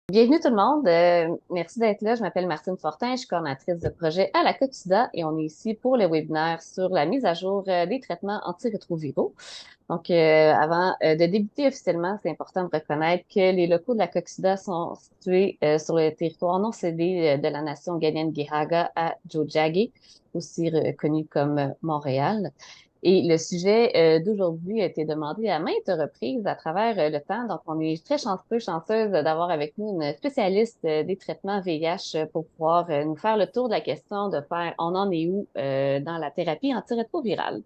Bienvenue tout le monde. Merci d'être là. Je m'appelle Martine Fortin, je suis coordonnatrice de projet à la Cotuda et on est ici pour le webinaire sur la mise à jour des traitements antirétroviraux. Donc, avant de débuter officiellement, c'est important de reconnaître que les locaux de la Coxida sont situés sur le territoire non cédé de la nation ghanéenne-Guéhaga à Tiohtià:ke, aussi connu comme Montréal. Et le sujet d'aujourd'hui a été demandé à maintes reprises à travers le temps. Donc, on est très chanceuse d'avoir avec nous une spécialiste des traitements VIH pour pouvoir nous faire le tour de la question de faire on en est où dans la thérapie antirétrovirale.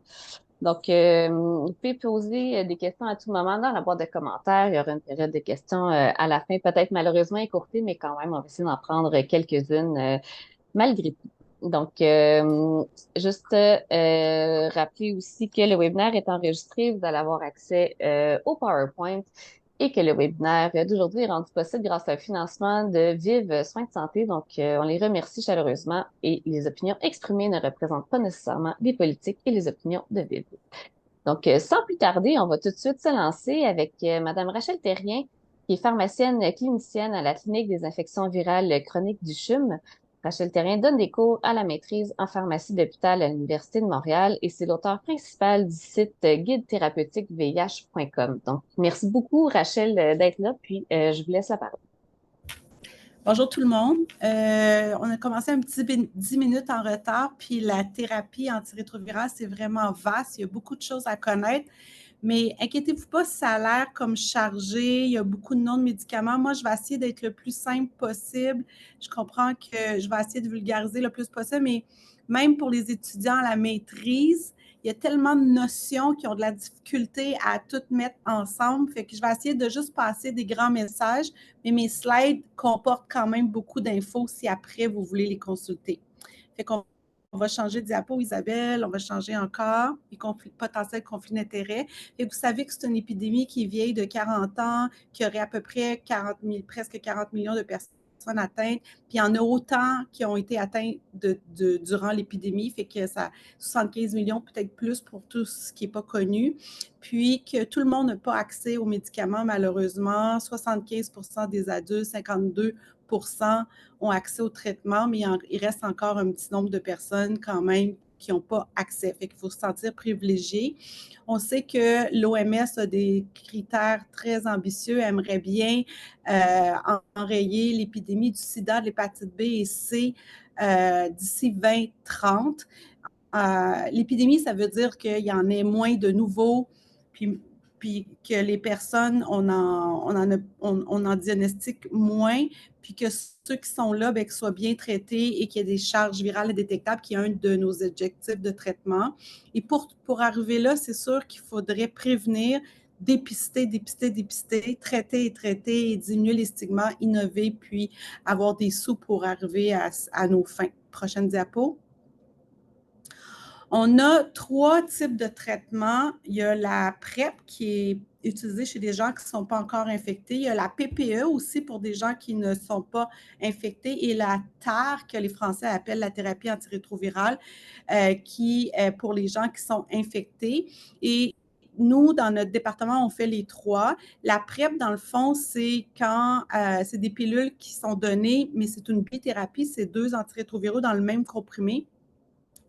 Donc, vous pouvez poser des questions à tout moment dans la boîte de commentaires. Il y aura une période de questions à la fin, peut-être malheureusement écourtée, mais quand même, on va essayer d'en prendre quelques-unes malgré tout. Donc, juste rappeler aussi que le webinaire est enregistré. Vous allez avoir accès au PowerPoint et que le webinaire d'aujourd'hui est rendu possible grâce à un financement de Vive Soins de Santé. Donc, on les remercie chaleureusement et les opinions exprimées ne représentent pas nécessairement les politiques et les opinions de Vive. Donc, sans plus tarder, on va tout de suite se lancer avec Madame Rachel Terrien, qui est pharmacienne clinicienne à la Clinique des infections virales chroniques du CHUM. Rachel Terrien donne des cours à la maîtrise en pharmacie d'hôpital à l'Université de Montréal et c'est l'auteur principal du site guide-thérapeutique-vih.com. Donc, merci beaucoup, Rachel, d'être là, puis je vous laisse la parole. Bonjour tout le monde. On a commencé un petit 10 minutes en retard, puis la thérapie antirétrovirale, c'est vraiment vaste. Il y a beaucoup de choses à connaître, mais inquiétez-vous pas si ça a l'air comme chargé. Il y a beaucoup de noms de médicaments. Moi, je vais essayer d'être le plus simple possible. Je comprends que je vais essayer de vulgariser le plus possible, mais même pour les étudiants à la maîtrise, il y a tellement de notions qui ont de la difficulté à tout mettre ensemble. Fait que je vais essayer de juste passer des grands messages, mais mes slides comportent quand même beaucoup d'infos si après vous voulez les consulter. Fait qu'on va changer de diapo, Isabelle, on va changer encore les potentiels conflits d'intérêts. Et vous savez que c'est une épidémie qui est vieille de 40 ans, qui aurait à peu près presque 40 millions de personnes atteintes, puis il y en a autant qui ont été atteints durant l'épidémie, fait que ça 75 millions, peut-être plus pour tout ce qui n'est pas connu, puis que tout le monde n'a pas accès aux médicaments, malheureusement, 75% des adultes, 52% ont accès au traitement, mais il reste encore un petit nombre de personnes quand même qui n'ont pas accès. Fait qu'il faut se sentir privilégié. On sait que l'OMS a des critères très ambitieux, aimerait bien enrayer l'épidémie du sida, de l'hépatite B et C d'ici 2030. L'épidémie, ça veut dire qu'il y en ait moins de nouveaux, puis que les personnes, on en diagnostique moins, puis que ceux qui sont là, bien, qu'ils soient bien traités et qu'il y ait des charges virales détectables, qui est un de nos objectifs de traitement. Et pour arriver là, c'est sûr qu'il faudrait prévenir, dépister, traiter et traiter et diminuer les stigmas, innover, puis avoir des sous pour arriver à nos fins. Prochaine diapo. On a 3 types de traitements. Il y a la PrEP qui est utilisée chez des gens qui ne sont pas encore infectés. Il y a la PPE aussi pour des gens qui ne sont pas infectés et la TAR, que les Français appellent la thérapie antirétrovirale, qui est pour les gens qui sont infectés. Et nous, dans notre département, on fait les 3. La PrEP, dans le fond, c'est quand c'est des pilules qui sont données, mais c'est une bithérapie, c'est 2 antirétroviraux dans le même comprimé,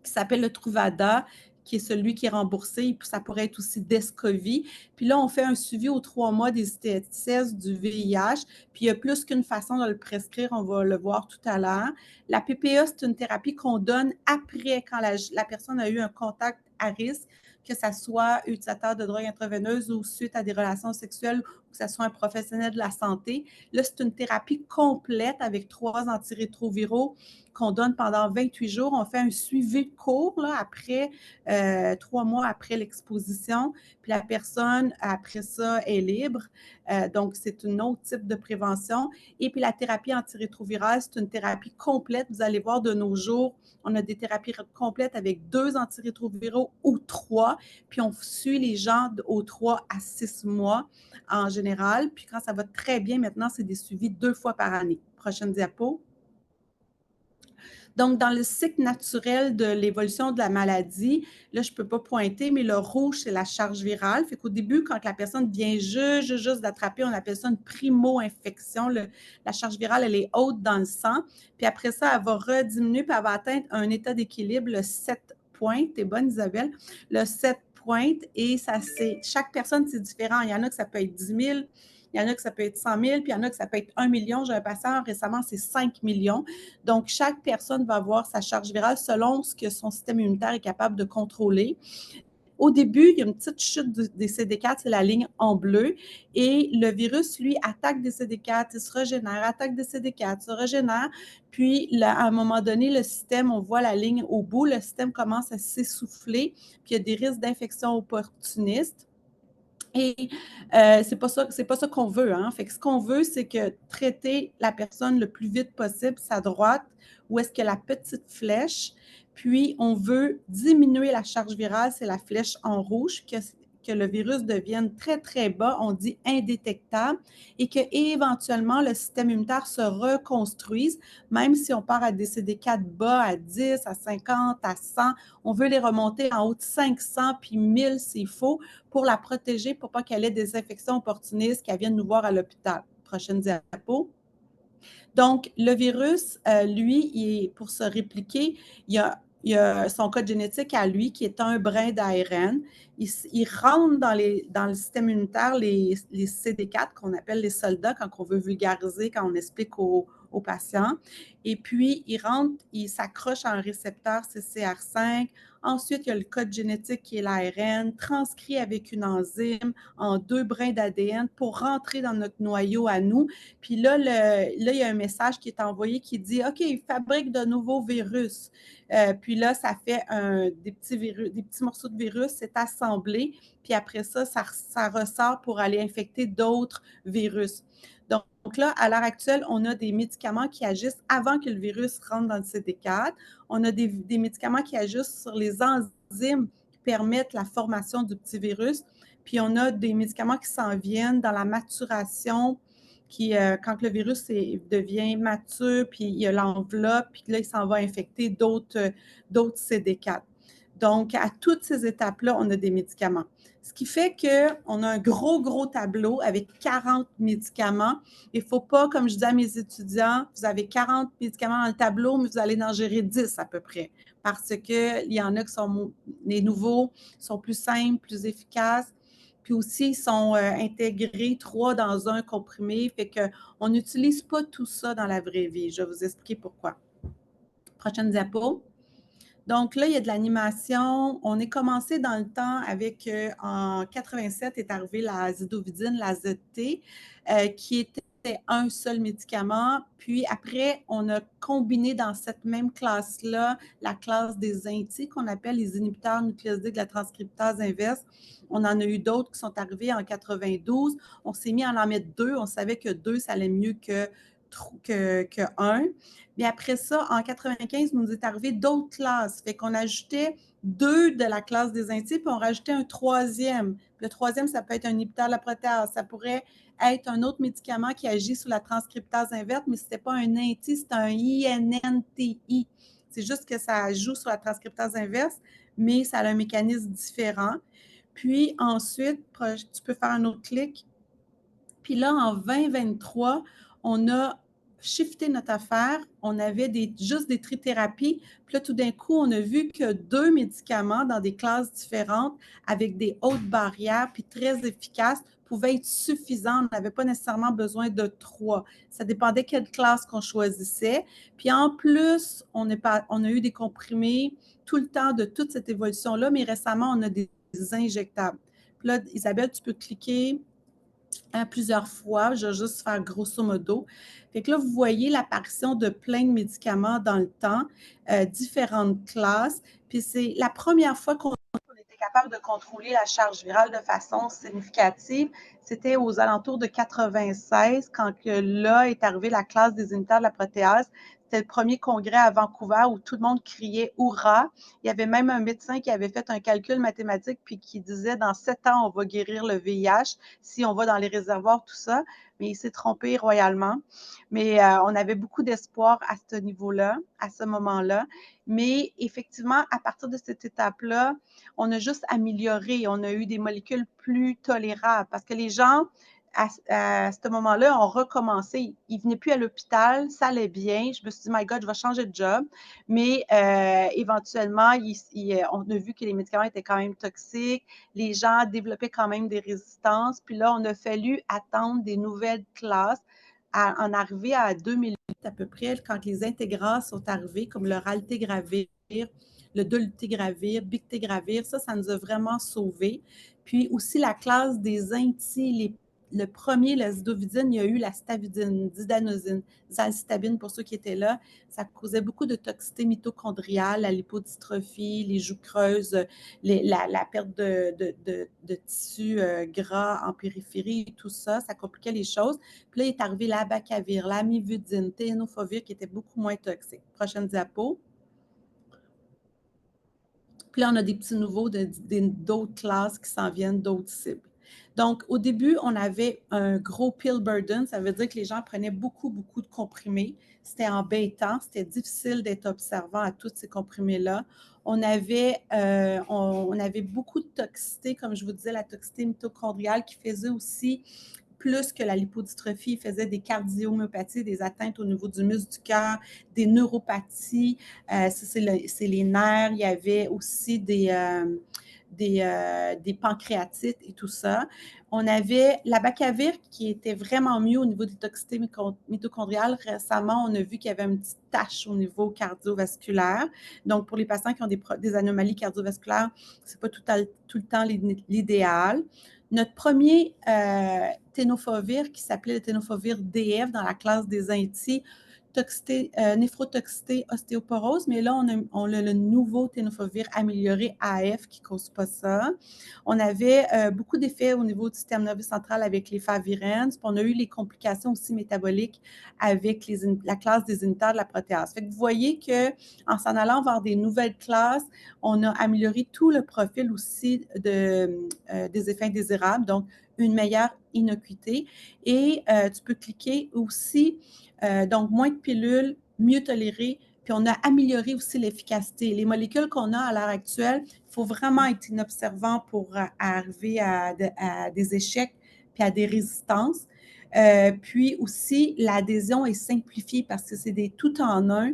qui s'appelle le Truvada, qui est celui qui est remboursé. Ça pourrait être aussi Descovy. Puis là, on fait un suivi aux 3 mois des ITS du VIH. Puis il y a plus qu'une façon de le prescrire, on va le voir tout à l'heure. La PPE, c'est une thérapie qu'on donne après, quand la personne a eu un contact à risque, que ce soit utilisateur de drogue intraveineuse ou suite à des relations sexuelles, ou que ce soit un professionnel de la santé. Là, c'est une thérapie complète avec 3 antirétroviraux qu'on donne pendant 28 jours. On fait un suivi court là, après 3 mois après l'exposition. Puis la personne, après ça, est libre. Donc, c'est un autre type de prévention. Et puis la thérapie antirétrovirale, c'est une thérapie complète. Vous allez voir de nos jours, on a des thérapies complètes avec 2 antirétroviraux ou 3. Puis on suit les gens aux 3 à 6 mois en général. Puis quand ça va très bien, maintenant, c'est des suivis 2 fois par année. Prochaine diapo. Donc, dans le cycle naturel de l'évolution de la maladie, là, je ne peux pas pointer, mais le rouge, c'est la charge virale. Fait qu'au début, quand la personne vient juste d'attraper, on appelle ça une primo-infection. La charge virale, elle est haute dans le sang. Puis après ça, elle va rediminuer, puis elle va atteindre un état d'équilibre, le 7 pointes. T'es bonne, Isabelle? Le 7 pointes. Et ça, chaque personne, c'est différent. Il y en a que ça peut être 10 000. Il y en a que ça peut être 100 000, puis il y en a que ça peut être 1 million. J'ai un patient récemment, c'est 5 millions. Donc, chaque personne va avoir sa charge virale selon ce que son système immunitaire est capable de contrôler. Au début, il y a une petite chute des CD4, c'est la ligne en bleu, et le virus, lui, attaque des CD4, il se régénère, attaque des CD4, se régénère, puis là, à un moment donné, le système, on voit la ligne au bout, le système commence à s'essouffler, puis il y a des risques d'infection opportunistes. Et c'est pas ça qu'on veut, hein. Fait que ce qu'on veut, c'est que traiter la personne le plus vite possible, sa droite, où est-ce que la petite flèche, puis on veut diminuer la charge virale, c'est la flèche en rouge, que le virus devienne très, très bas, on dit indétectable, et que éventuellement le système immunitaire se reconstruise, même si on part à des CD4 bas à 10, à 50, à 100, on veut les remonter en haut de 500 puis 1000 s'il faut, pour la protéger, pour pas qu'elle ait des infections opportunistes, qu'elle vienne nous voir à l'hôpital. Prochaine diapo. Donc, le virus, lui, pour se répliquer, il y a son code génétique à lui qui est un brin d'ARN. Il rentre dans le système immunitaire les CD4 qu'on appelle les soldats quand on veut vulgariser, quand on explique aux patients. Et puis, il rentre, il s'accroche à un récepteur CCR5. Ensuite, il y a le code génétique qui est l'ARN, transcrit avec une enzyme en 2 brins d'ADN pour rentrer dans notre noyau à nous. Puis là, il y a un message qui est envoyé qui dit « OK, il fabrique de nouveaux virus. » Puis là, ça fait des petits morceaux de virus, c'est assemblé. Puis après ça, ça ressort pour aller infecter d'autres virus. Donc là, à l'heure actuelle, on a des médicaments qui agissent avant que le virus rentre dans le CD4. On a des médicaments qui agissent sur les enzymes qui permettent la formation du petit virus. Puis on a des médicaments qui s'en viennent dans la maturation, quand le virus devient mature, puis il y a l'enveloppe, puis là, il s'en va infecter d'autres CD4. Donc, à toutes ces étapes-là, on a des médicaments. Ce qui fait qu'on a un gros tableau avec 40 médicaments. Il ne faut pas, comme je dis à mes étudiants, vous avez 40 médicaments dans le tableau, mais vous allez en gérer 10 à peu près. Parce qu'il y en a qui sont les nouveaux, sont plus simples, plus efficaces. Puis aussi, ils sont intégrés 3 dans un comprimé. Fait qu'on n'utilise pas tout ça dans la vraie vie. Je vais vous expliquer pourquoi. Prochaine diapo. Donc là, il y a de l'animation. On est commencé dans le temps avec, en 87, est arrivée la azidovidine, la ZT, qui était un seul médicament. Puis après, on a combiné dans cette même classe-là la classe des INTI, qu'on appelle les inhibiteurs nucléosides de la transcriptase inverse. On en a eu d'autres qui sont arrivés en 92. On s'est mis à en mettre 2. On savait que 2, ça allait mieux que 1. Mais après ça, en 95, il nous est arrivé d'autres classes. Fait qu'on ajoutait 2 de la classe des INTI, puis on rajoutait un 3e. Le 3e, ça peut être un inhibiteur de la protéase. Ça pourrait être un autre médicament qui agit sur la transcriptase inverse, mais ce n'était pas un INTI, c'était un INNTI. C'est juste que ça joue sur la transcriptase inverse, mais ça a un mécanisme différent. Puis ensuite, tu peux faire un autre clic. Puis là, en 2023, on a shifté notre affaire. On avait juste des trithérapies. Puis là, tout d'un coup, on a vu que 2 médicaments dans des classes différentes avec des hautes barrières puis très efficaces pouvaient être suffisants. On n'avait pas nécessairement besoin de 3. Ça dépendait quelle classe qu'on choisissait. Puis en plus, on a eu des comprimés tout le temps de toute cette évolution-là, mais récemment, on a des injectables. Puis là, Isabelle, tu peux cliquer plusieurs fois. Je vais juste faire grosso modo. Fait que là, vous voyez l'apparition de plein de médicaments dans le temps, différentes classes. Puis c'est la première fois qu'on était capable de contrôler la charge virale de façon significative. C'était aux alentours de 96, quand là est arrivée la classe des inhibiteurs de la protéase. C'était le premier congrès à Vancouver où tout le monde criait « Hourra ». Il y avait même un médecin qui avait fait un calcul mathématique puis qui disait « Dans 7 ans, on va guérir le VIH si on va dans les réservoirs, tout ça ». Mais il s'est trompé royalement. Mais on avait beaucoup d'espoir à ce niveau-là, à ce moment-là. Mais effectivement, à partir de cette étape-là, on a juste amélioré. On a eu des molécules plus tolérables parce que les gens, à ce moment-là, ont recommencé. Ils ne venaient plus à l'hôpital, ça allait bien. Je me suis dit, my God, je vais changer de job. Mais éventuellement, on a vu que les médicaments étaient quand même toxiques. Les gens développaient quand même des résistances. Puis là, on a fallu attendre des nouvelles classes en arriver à 2008 à peu près, quand les intégrats sont arrivés, comme le raltegravir, le dolutegravir, bictegravir, ça nous a vraiment sauvés. Puis aussi la classe des inti, le premier, la zidovudine, il y a eu la stavudine, zidanosine, zalcitabine pour ceux qui étaient là. Ça causait beaucoup de toxicité mitochondriale, la lipodystrophie, les joues creuses, la perte de tissu gras en périphérie, tout ça, ça compliquait les choses. Puis là, il est arrivé l'abacavir, l'amivudine, tenofovir qui était beaucoup moins toxique. Prochaine diapo. Puis là, on a des petits nouveaux d'autres classes qui s'en viennent, d'autres cibles. Donc, au début, on avait un gros pill burden. Ça veut dire que les gens prenaient beaucoup, beaucoup de comprimés. C'était embêtant. C'était difficile d'être observant à tous ces comprimés-là. On avait beaucoup de toxicité, comme je vous disais, la toxicité mitochondriale qui faisait aussi plus que la lipodystrophie, il faisait des cardiomyopathies, des atteintes au niveau du muscle du cœur, des neuropathies, ça c'est les nerfs, il y avait aussi des pancréatites et tout ça. On avait l'abacavir qui était vraiment mieux au niveau des toxicités mitochondriales. Récemment, on a vu qu'il y avait une petite tache au niveau cardiovasculaire. Donc, pour les patients qui ont des anomalies cardiovasculaires, ce n'est pas tout le temps l'idéal. Notre premier ténofovir, qui s'appelait le ténofovir DF dans la classe des intis, néphrotoxicité, ostéoporose, mais là, on a le nouveau ténofovir amélioré AF qui ne cause pas ça. On avait beaucoup d'effets au niveau du système nerveux central avec les favirennes. On a eu les complications aussi métaboliques avec la classe des inhibiteurs de la protéase. Fait que vous voyez qu'en s'en allant vers des nouvelles classes, on a amélioré tout le profil aussi des effets indésirables, donc une meilleure innocuité. Et tu peux cliquer aussi, donc moins de pilules, mieux toléré, puis on a amélioré aussi l'efficacité. Les molécules qu'on a à l'heure actuelle, il faut vraiment être inobservant pour arriver à des échecs puis à des résistances. Puis aussi, l'adhésion est simplifiée parce que c'est des tout en un.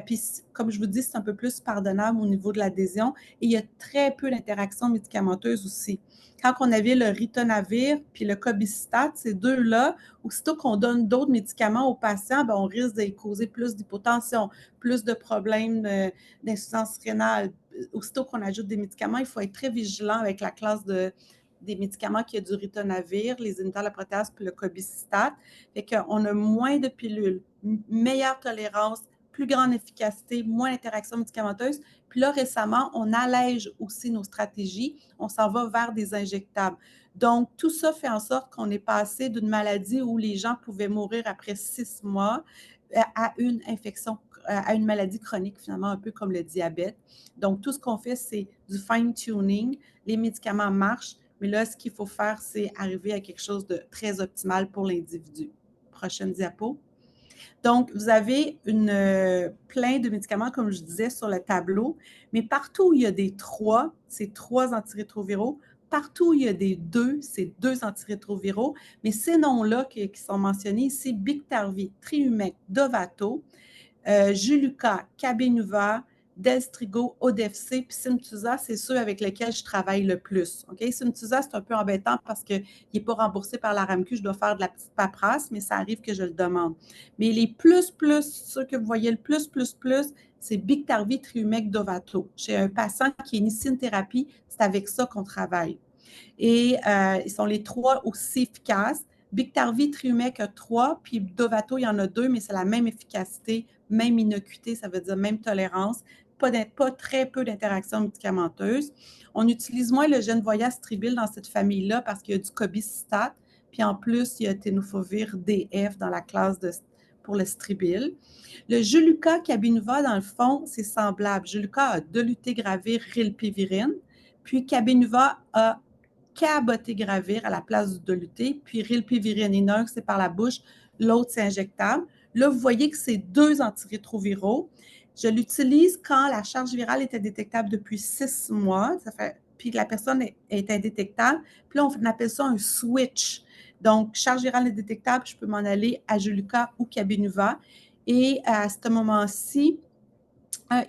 Puis, comme je vous dis, c'est un peu plus pardonnable au niveau de l'adhésion. Et il y a très peu d'interactions médicamenteuses aussi. Quand on avait le ritonavir puis le cobicistat, ces deux-là, aussitôt qu'on donne d'autres médicaments aux patients, bien, on risque de causer plus d'hypotension, plus de problèmes d'insuffisance rénale. Aussitôt qu'on ajoute des médicaments, il faut être très vigilant avec la classe des médicaments qui a du ritonavir, les inhibiteurs de la protéase puis le cobicistat. Fait qu'on a moins de pilules, meilleure tolérance, plus grande efficacité, moins d'interaction médicamenteuse. Puis là, récemment, on allège aussi nos stratégies. On s'en va vers des injectables. Donc, tout ça fait en sorte qu'on est passé d'une maladie où les gens pouvaient mourir après 6 mois à une infection, à une maladie chronique, finalement, un peu comme le diabète. Donc, tout ce qu'on fait, c'est du fine-tuning. Les médicaments marchent, mais là, ce qu'il faut faire, c'est arriver à quelque chose de très optimal pour l'individu. Prochaine diapo. Donc, vous avez plein de médicaments, comme je disais, sur le tableau, mais partout où il y a des 3, c'est 3 antirétroviraux. Partout où il y a des 2, c'est 2 antirétroviraux. Mais ces noms-là qui sont mentionnés ici, Biktarvy, Triumec, Dovato, Juluca, Cabenuva, Delstrigo, Odefc, puis Simtusa, c'est ceux avec lesquels je travaille le plus. Okay? Simtusa, c'est un peu embêtant parce qu'il n'est pas remboursé par la RAMQ, je dois faire de la petite paperasse, mais ça arrive que je le demande. Mais les ceux que vous voyez le plus, c'est Biktarvy, Triumec, Dovato. Chez un patient qui initie une thérapie, c'est avec ça qu'on travaille. Et ils sont les 3 aussi efficaces. Biktarvy, Triumec a 3, puis Dovato, il y en a 2, mais c'est la même efficacité, même innocuité, ça veut dire même tolérance, pas très peu d'interactions médicamenteuses. On utilise moins le Genvoya-Stribil dans cette famille-là parce qu'il y a du cobicistat, puis en plus, il y a Tenofovir DF dans la classe pour le Stribil. Le Juluca Cabenuva, dans le fond, c'est semblable. Juluca a dolutegravir, rilpivirine, puis Cabenuva a cabotegravir à la place du doluté, puis rilpivirine. Il y en a un, c'est par la bouche, l'autre, c'est injectable. Là, vous voyez que c'est 2 antirétroviraux. Je l'utilise quand la charge virale était détectable depuis 6 mois, puis que la personne est indétectable. Puis là, on appelle ça un switch. Donc, charge virale indétectable, je peux m'en aller à Juluca ou Cabenuva. Et à ce moment-ci,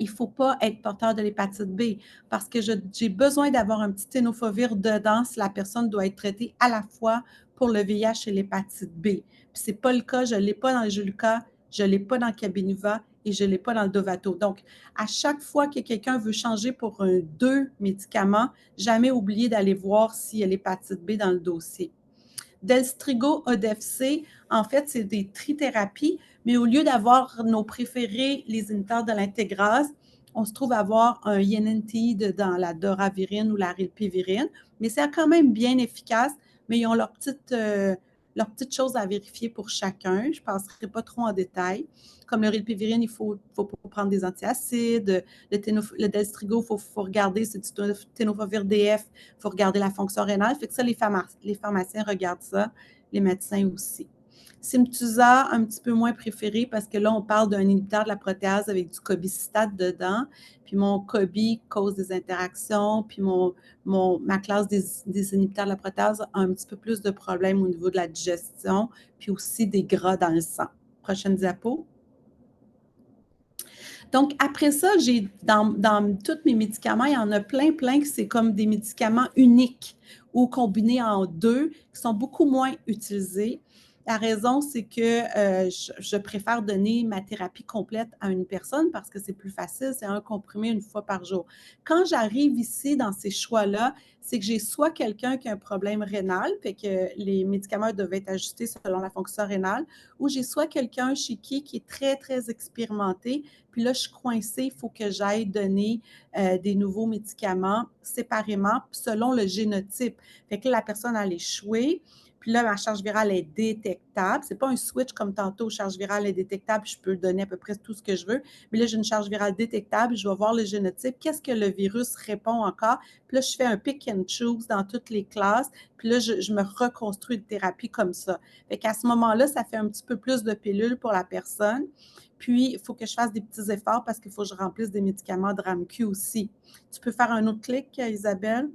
il ne faut pas être porteur de l'hépatite B parce que j'ai besoin d'avoir un petit ténofovir dedans si la personne doit être traitée à la fois pour le VIH et l'hépatite B. Puis ce n'est pas le cas, je ne l'ai pas dans le Juluca, je ne l'ai pas dans le Cabenuva et je ne l'ai pas dans le Dovato. Donc, à chaque fois que quelqu'un veut changer pour 2 médicaments, jamais oublier d'aller voir s'il y a l'hépatite B dans le dossier. Delstrigo ODFC, en fait, c'est des trithérapies, mais au lieu d'avoir nos préférés, les inhibiteurs de l'intégrase, on se trouve à avoir un INNTI dans la doravirine ou la rilpivirine, mais c'est quand même bien efficace, mais ils ont leurs petites choses à vérifier pour chacun. Je ne passerai pas trop en détail. Comme le rilpivirine, il faut prendre des antiacides. Le Delstrigo, il faut regarder, c'est du ténofovir DF, il faut regarder la fonction rénale. Fait que ça, les pharmaciens regardent ça, les médecins aussi. Simtusa, un petit peu moins préféré parce que là, on parle d'un inhibiteur de la protéase avec du cobicistate dedans. Puis mon cobi cause des interactions. Puis ma classe des inhibiteurs de la protéase a un petit peu plus de problèmes au niveau de la digestion, puis aussi des gras dans le sang. Prochaine diapo. Donc, après ça, j'ai dans tous mes médicaments, il y en a plein que c'est comme des médicaments uniques ou combinés en 2 qui sont beaucoup moins utilisés. La raison, c'est que je préfère donner ma thérapie complète à une personne parce que c'est plus facile, c'est un comprimé 1 fois par jour. Quand j'arrive ici dans ces choix-là, c'est que j'ai soit quelqu'un qui a un problème rénal, fait que les médicaments doivent être ajustés selon la fonction rénale, ou j'ai soit quelqu'un chez qui est très expérimenté, puis là, je suis coincée, il faut que j'aille donner des nouveaux médicaments séparément selon le génotype. Fait que là, la personne, elle est échouée. Puis là, ma charge virale est détectable. Ce n'est pas un switch comme tantôt, charge virale est détectable, je peux donner à peu près tout ce que je veux. Mais là, j'ai une charge virale détectable, je vais voir le génotype, qu'est-ce que le virus répond encore. Puis là, je fais un pick and choose dans toutes les classes. Puis là, je me reconstruis une thérapie comme ça. Fait qu'à ce moment-là, ça fait un petit peu plus de pilules pour la personne. Puis, il faut que je fasse des petits efforts parce qu'il faut que je remplisse des médicaments de RAMQ aussi. Tu peux faire un autre clic, Isabelle?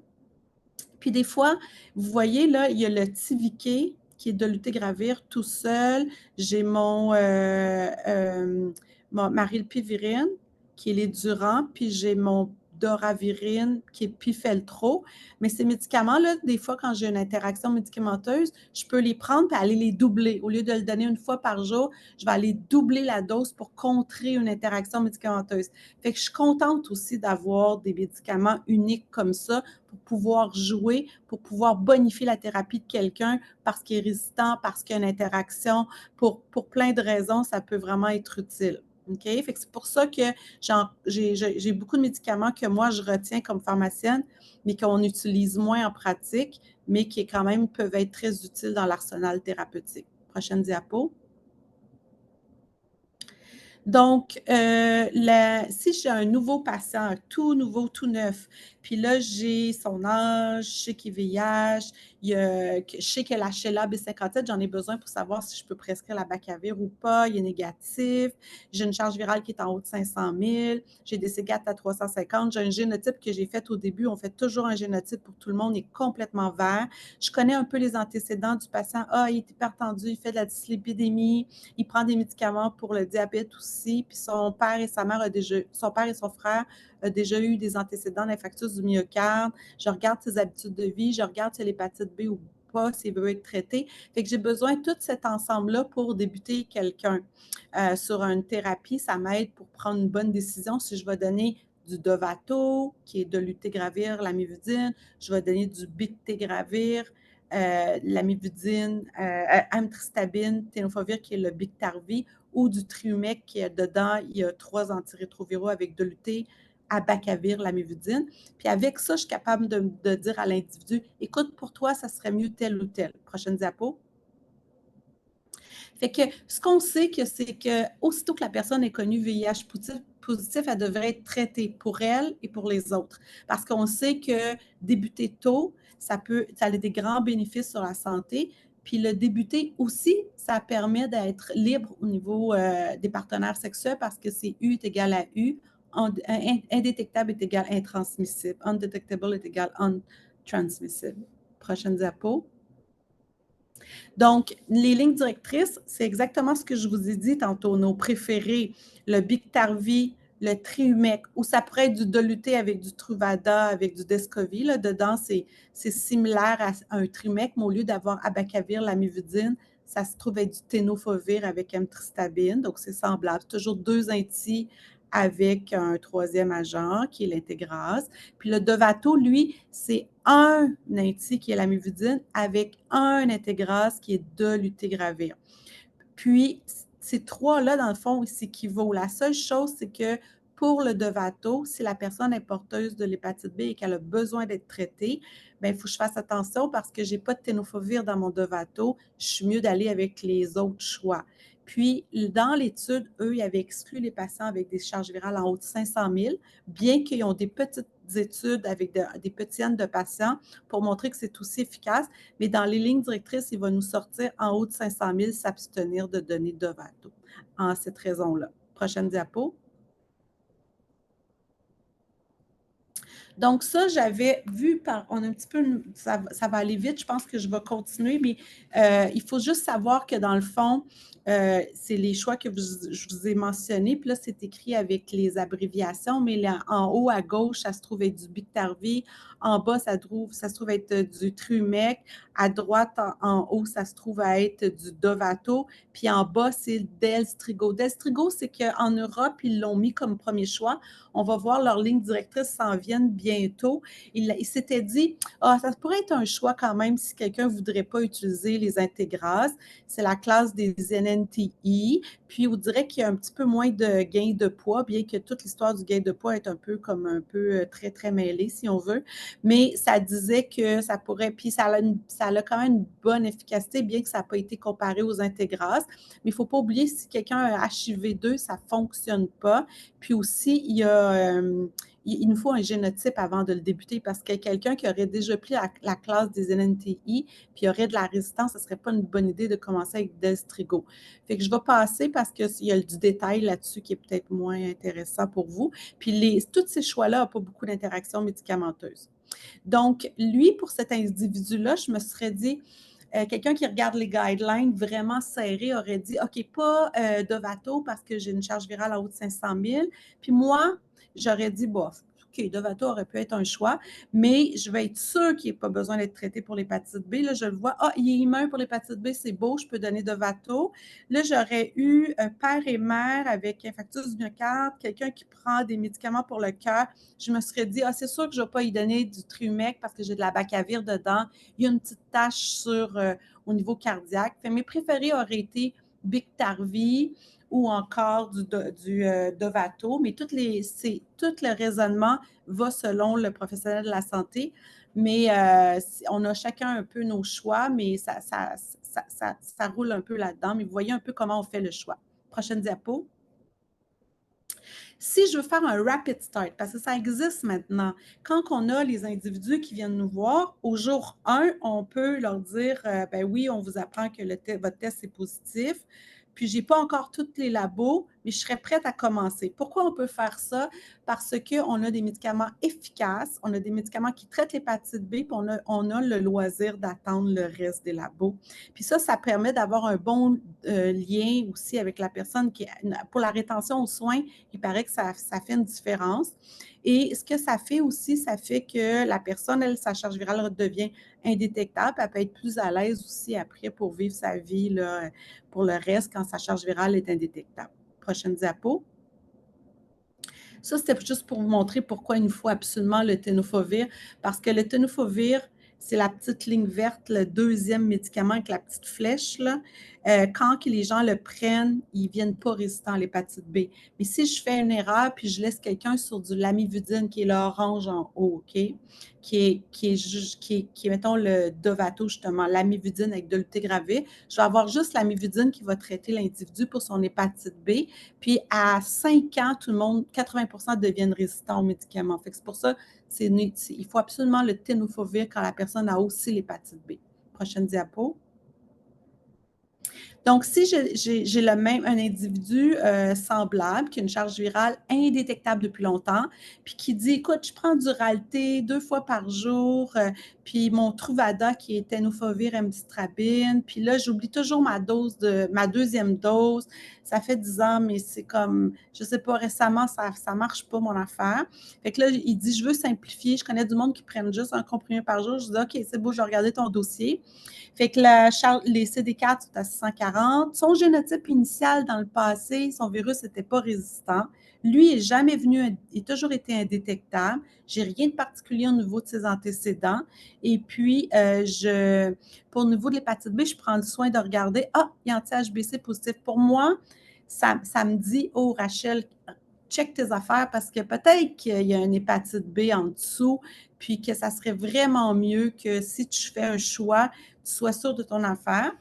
Puis des fois, vous voyez, là, il y a le Tiviké qui est dolutegravir tout seul. J'ai ma rilpivirine qui est les Durant, puis j'ai mon doravirine qui est Pifeltro. Mais ces médicaments-là, des fois, quand j'ai une interaction médicamenteuse, je peux les prendre et aller les doubler. Au lieu de le donner 1 fois par jour, je vais aller doubler la dose pour contrer une interaction médicamenteuse. Fait que je suis contente aussi d'avoir des médicaments uniques comme ça pour pouvoir jouer, pour pouvoir bonifier la thérapie de quelqu'un parce qu'il est résistant, parce qu'il y a une interaction. Pour plein de raisons, ça peut vraiment être utile. OK? Fait que c'est pour ça que j'ai beaucoup de médicaments que moi, je retiens comme pharmacienne, mais qu'on utilise moins en pratique, mais qui quand même peuvent être très utiles dans l'arsenal thérapeutique. Prochaine diapo. Donc, si j'ai un nouveau patient, tout nouveau, tout neuf, puis là, j'ai son âge, je sais qu'il est VIH, je sais que la Sheila B57, j'en ai besoin pour savoir si je peux prescrire la Bacavir ou pas, il est négatif, j'ai une charge virale qui est en haut de 500 000, j'ai des C4 à 350, j'ai un génotype que j'ai fait au début, on fait toujours un génotype pour tout le monde, il est complètement vert. Je connais un peu les antécédents du patient, il est hypertendu, il fait de la dyslipidémie, il prend des médicaments pour le diabète aussi, puis son père et son frère ont déjà eu des antécédents d'infarctus du myocarde. Je regarde ses habitudes de vie, je regarde si l'hépatite B ou pas, s'il veut être traité. Fait que j'ai besoin de tout cet ensemble-là pour débuter quelqu'un sur une thérapie. Ça m'aide pour prendre une bonne décision si je vais donner du Dovato, qui est de l'utegravir, l'amivudine. Je vais donner du bictegravir, l'amivudine, amtristabine, tenofovir, qui est le Biktarvy, ou du Triumec, qui est dedans, il y a 3 antirétroviraux avec Doluté, Abacavir, l'amivudine. Puis avec ça, je suis capable de dire à l'individu, écoute, pour toi, ça serait mieux tel ou tel. Prochaine diapo. Fait que ce qu'on sait, c'est que aussitôt que la personne est connue VIH positif, elle devrait être traitée pour elle et pour les autres. Parce qu'on sait que débuter tôt, ça a des grands bénéfices sur la santé. Puis le débuter aussi, ça permet d'être libre au niveau des partenaires sexuels parce que c'est U est égal à U, indétectable est égal à intransmissible, undetectable est égal à untransmissible. Prochaine diapo. Donc, les lignes directrices, c'est exactement ce que je vous ai dit tantôt. Nos préférés, le Biktarvy, le Triumec, ou ça pourrait être du Doluté avec du Truvada, avec du Descovy. Là, dedans, c'est similaire à un Triumec, mais au lieu d'avoir Abacavir, Lamivudine, ça se trouve être du Tenofovir avec Emtristabine. Donc, c'est semblable. C'est toujours 2 intis avec un 3e agent qui est l'intégrase. Puis le Dovato, lui, c'est un inti qui est l'amivudine avec un intégrase qui est de l'utigravir. Puis ces 3-là, dans le fond, ils s'équivaut. La seule chose, c'est que pour le Dovato, si la personne est porteuse de l'hépatite B et qu'elle a besoin d'être traitée, bien, il faut que je fasse attention parce que je n'ai pas de Tenofovir dans mon Dovato. Je suis mieux d'aller avec les autres choix. Puis, dans l'étude, eux, ils avaient exclu les patients avec des charges virales en haut de 500 000, bien qu'ils ont des petites études avec des petits N de patients pour montrer que c'est aussi efficace. Mais dans les lignes directrices, il va nous sortir en haut de 500 000 s'abstenir de donner Dovato en cette raison-là. Prochaine diapo. Donc ça, j'avais vu, on a un petit peu, ça va aller vite, je pense que je vais continuer, mais il faut juste savoir que dans le fond, c'est les choix que je vous ai mentionnés, puis là, c'est écrit avec les abréviations, mais là, en haut à gauche, ça se trouve être du Biktarvy, en bas, ça se trouve être du Triumec, à droite, en haut, ça se trouve à être du Dovato, puis en bas, c'est Delstrigo. Delstrigo, c'est qu'en Europe, ils l'ont mis comme premier choix. On va voir leurs lignes directrices s'en viennent bientôt. Il s'était dit, ça pourrait être un choix quand même si quelqu'un ne voudrait pas utiliser les intégrases. C'est la classe des NNTI. Puis, on dirait qu'il y a un petit peu moins de gain de poids, bien que toute l'histoire du gain de poids est un peu très, très mêlée, si on veut. Mais ça disait que ça pourrait, puis ça a quand même une bonne efficacité, bien que ça n'a pas été comparé aux intégrases. Mais il ne faut pas oublier, si quelqu'un a HIV2, ça ne fonctionne pas. Puis aussi, il nous faut un génotype avant de le débuter parce que quelqu'un qui aurait déjà pris la classe des NNTI puis aurait de la résistance, ce ne serait pas une bonne idée de commencer avec Delstrigo. Fait que je vais passer parce qu'il y a du détail là-dessus qui est peut-être moins intéressant pour vous. Puis tous ces choix-là n'ont pas beaucoup d'interactions médicamenteuses. Donc, lui, pour cet individu-là, je me serais dit, quelqu'un qui regarde les guidelines vraiment serrés aurait dit, OK, pas Dovato parce que j'ai une charge virale en haut de 500 000. Puis moi, j'aurais dit, bof, OK, Dovato aurait pu être un choix, mais je vais être sûre qu'il n'y ait pas besoin d'être traité pour l'hépatite B. Là, je le vois, il est immun pour l'hépatite B, c'est beau, je peux donner Dovato. Là, j'aurais eu un père et mère avec infarctus du myocarde, quelqu'un qui prend des médicaments pour le cœur. Je me serais dit, c'est sûr que je ne vais pas y donner du Triumec parce que j'ai de la Bacavir dedans. Il y a une petite tache au niveau cardiaque. Mes préférés auraient été Biktarvy ou encore du Dovato, mais tout le raisonnement va selon le professionnel de la santé. Mais on a chacun un peu nos choix, mais ça roule un peu là-dedans. Mais vous voyez un peu comment on fait le choix. Prochaine diapo. Si je veux faire un rapid start, parce que ça existe maintenant, quand on a les individus qui viennent nous voir, au jour 1, on peut leur dire, ben oui, on vous apprend que votre test est positif, puis je n'ai pas encore tous les labos, mais je serais prête à commencer. Pourquoi on peut faire ça? Parce qu'on a des médicaments efficaces, on a des médicaments qui traitent l'hépatite B, puis on a le loisir d'attendre le reste des labos. Puis ça permet d'avoir un bon lien aussi avec la personne pour la rétention aux soins, il paraît que ça fait une différence. Et ce que ça fait aussi, ça fait que la personne, sa charge virale redevient indétectable. Elle peut être plus à l'aise aussi après pour vivre sa vie là, pour le reste quand sa charge virale est indétectable. Prochaine diapo. Ça, c'était juste pour vous montrer pourquoi il nous faut absolument le Tenofovir, parce que le Tenofovir, c'est la petite ligne verte, le 2e médicament avec la petite flèche. Là. Quand les gens le prennent, ils ne viennent pas résistants à l'hépatite B. Mais si je fais une erreur puis je laisse quelqu'un sur du Lamivudine, qui est l'orange en haut, OK, mettons, le Dovato, justement, l'amivudine avec dolutegravir. Je vais avoir juste l'amivudine qui va traiter l'individu pour son hépatite B. Puis, à 5 ans, tout le monde, 80% deviennent résistants aux médicaments. Fait que c'est pour ça, il faut absolument le tenofovir quand la personne a aussi l'hépatite B. Prochaine diapo. Donc, si j'ai le même, un individu semblable, qui a une charge virale indétectable depuis longtemps, puis qui dit, écoute, je prends du Ralté 2 fois par jour, puis mon Truvada qui est tenofovir emcitrabine, puis là, j'oublie toujours ma deuxième dose. Ça fait 10 ans, mais c'est comme, je sais pas, récemment, ça marche pas, mon affaire. Fait que là, il dit, je veux simplifier. Je connais du monde qui prennent juste un comprimé par jour. Je dis, OK, c'est beau, je vais regarder ton dossier. Fait que les CD4 sont à 640. Son génotype initial dans le passé, son virus n'était pas résistant. Lui, il n'est jamais venu, il a toujours été indétectable. J'ai rien de particulier au niveau de ses antécédents. Et puis, pour le niveau de l'hépatite B, je prends le soin de regarder, il y a anti-HBC positif. Pour moi, ça me dit, oh, Rachel, check tes affaires parce que peut-être qu'il y a une hépatite B en dessous, puis que ça serait vraiment mieux que si tu fais un choix, tu sois sûr de ton affaire.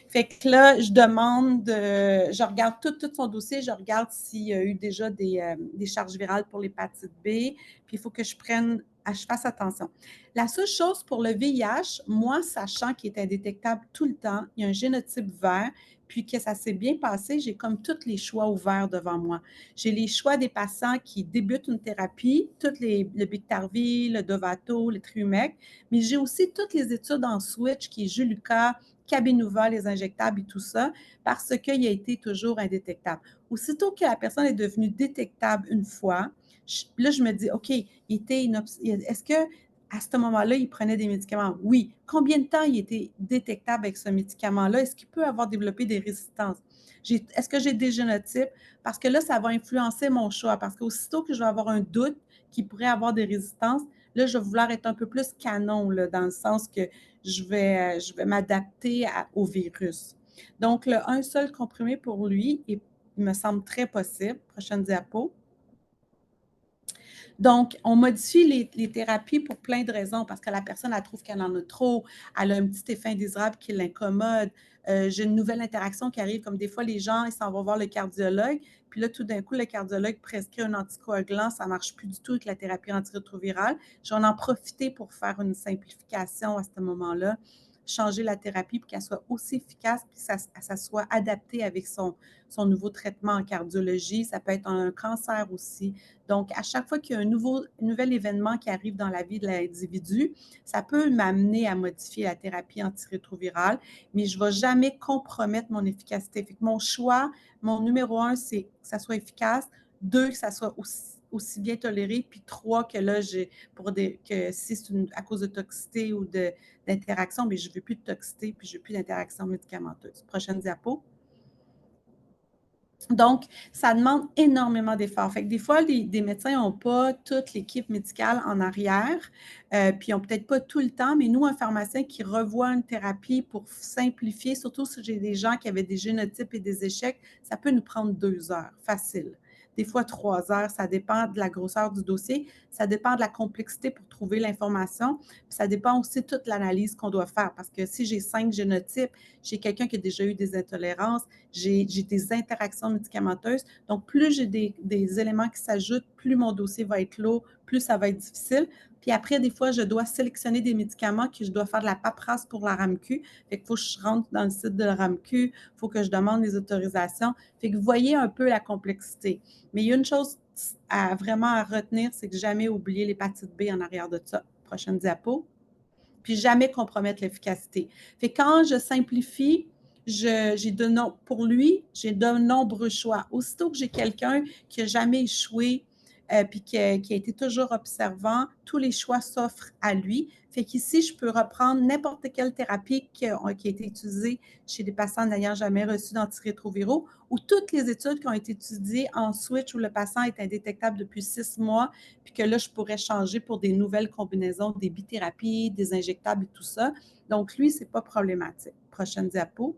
Fait que là, je regarde tout son dossier, je regarde s'il y a eu déjà des charges virales pour l'hépatite B, puis il faut que je fasse attention. La seule chose pour le VIH, moi, sachant qu'il est indétectable tout le temps, il y a un génotype vert, puis que ça s'est bien passé, j'ai comme tous les choix ouverts devant moi. J'ai les choix des patients qui débutent une thérapie, le Biktarvy, le Dovato, le Triumec, mais j'ai aussi toutes les études en switch qui est Juluca, Cabenuva, les injectables et tout ça, parce qu'il a été toujours indétectable. Aussitôt que la personne est devenue détectable une fois, là, je me dis, OK, est-ce que à ce moment-là, il prenait des médicaments? Oui. Combien de temps il était détectable avec ce médicament-là? Est-ce qu'il peut avoir développé des résistances? Est-ce que j'ai des génotypes? Parce que là, ça va influencer mon choix. Parce qu'aussitôt que je vais avoir un doute qu'il pourrait avoir des résistances, là, je vais vouloir être un peu plus canon, là, dans le sens que je vais m'adapter au virus. Donc, un seul comprimé pour lui, il me semble très possible. Prochaine diapo. Donc, on modifie les thérapies pour plein de raisons, parce que la personne, elle trouve qu'elle en a trop, elle a un petit effet indésirable qui l'incommode. J'ai une nouvelle interaction qui arrive, comme des fois, les gens, ils s'en vont voir le cardiologue, puis là, tout d'un coup, le cardiologue prescrit un anticoagulant, ça ne marche plus du tout avec la thérapie antirétrovirale. Je vais en profiter pour faire une simplification à ce moment-là, changer la thérapie pour qu'elle soit aussi efficace, puis que ça soit adapté avec son nouveau traitement en cardiologie. Ça peut être un cancer aussi. Donc, à chaque fois qu'il y a un nouvel événement qui arrive dans la vie de l'individu, ça peut m'amener à modifier la thérapie antirétrovirale, mais je ne vais jamais compromettre mon efficacité. Fait que mon choix, mon numéro 1, c'est que ça soit efficace. 2, que ça soit aussi bien toléré. Puis 3, que là, que si c'est à cause de toxicité ou d'interaction, mais je ne veux plus de toxicité, puis je ne veux plus d'interaction médicamenteuse. Prochaine diapo. Donc, ça demande énormément d'efforts. Fait que des fois, des médecins n'ont pas toute l'équipe médicale en arrière, puis ils n'ont peut-être pas tout le temps, mais nous, un pharmacien qui revoit une thérapie pour simplifier, surtout si j'ai des gens qui avaient des génotypes et des échecs, ça peut nous prendre 2 heures, facile. Des fois 3 heures, ça dépend de la grosseur du dossier, ça dépend de la complexité pour trouver l'information, puis ça dépend aussi de toute l'analyse qu'on doit faire, parce que si j'ai 5 génotypes, j'ai quelqu'un qui a déjà eu des intolérances, j'ai des interactions médicamenteuses. Donc, plus j'ai des éléments qui s'ajoutent, plus mon dossier va être lourd, plus ça va être difficile. Puis après, des fois, je dois sélectionner des médicaments que je dois faire de la paperasse pour la RAMQ. Fait qu'il faut que je rentre dans le site de la RAMQ, il faut que je demande les autorisations. Fait que vous voyez un peu la complexité. Mais il y a une chose vraiment à retenir, c'est que jamais oublier l'hépatite B en arrière de ça. Prochaine diapo. Puis jamais compromettre l'efficacité. Fait que quand je simplifie, pour lui, j'ai de nombreux choix. Aussitôt que j'ai quelqu'un qui n'a jamais échoué, puis qui a été toujours observant, tous les choix s'offrent à lui. Fait qu'ici, je peux reprendre n'importe quelle thérapie qui a été utilisée chez des patients n'ayant jamais reçu d'antirétroviraux ou toutes les études qui ont été étudiées en switch où le patient est indétectable depuis 6 mois, puis que là, je pourrais changer pour des nouvelles combinaisons, des bithérapies, des injectables et tout ça. Donc, lui, ce n'est pas problématique. Prochaine diapo.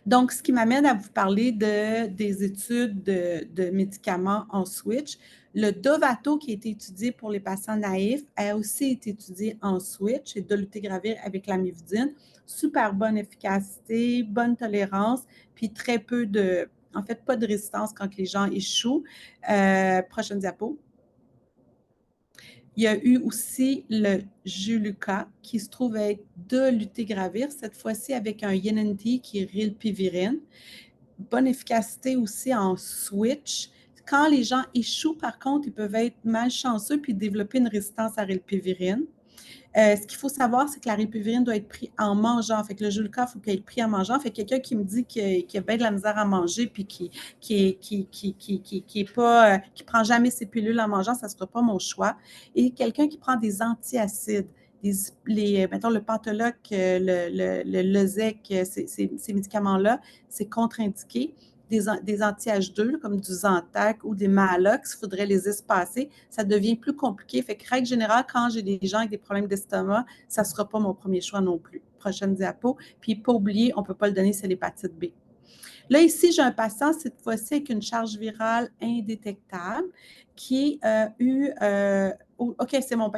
Donc, ce qui m'amène à vous parler des études de médicaments en switch. Le Dovato qui a été étudié pour les patients naïfs a aussi été étudié en switch et dolutegravir avec l'amivudine. Super bonne efficacité, bonne tolérance, puis très peu de, en fait, pas de résistance quand les gens échouent. Prochaine diapo. Il y a eu aussi le Juluca qui se trouve être dolutegravir, cette fois-ci avec un YNNT qui est rilpivirine. Bonne efficacité aussi en switch. Quand les gens échouent, par contre, ils peuvent être malchanceux puis développer une résistance à rilpivirine. Ce qu'il faut savoir, c'est que la rilpivirine doit être prise en mangeant. Fait que le Juluca, il faut qu'il être pris en mangeant. Fait que quelqu'un qui me dit qu'il a bien de la misère à manger puis qui prend jamais ses pilules en mangeant, ça ne sera pas mon choix. Et quelqu'un qui prend des antiacides, mettons le Pentoloc, le Losec, ces médicaments-là, c'est contre-indiqué. Des anti-H2, comme du Zantac ou des Maalox, il faudrait les espacer. Ça devient plus compliqué. Fait que, règle générale, quand j'ai des gens avec des problèmes d'estomac, ça ne sera pas mon premier choix non plus. Prochaine diapo. Puis, pas oublier, on ne peut pas le donner, c'est l'hépatite B. Là, ici, j'ai un patient, cette fois-ci, avec une charge virale indétectable qui a eu... OK, c'est mon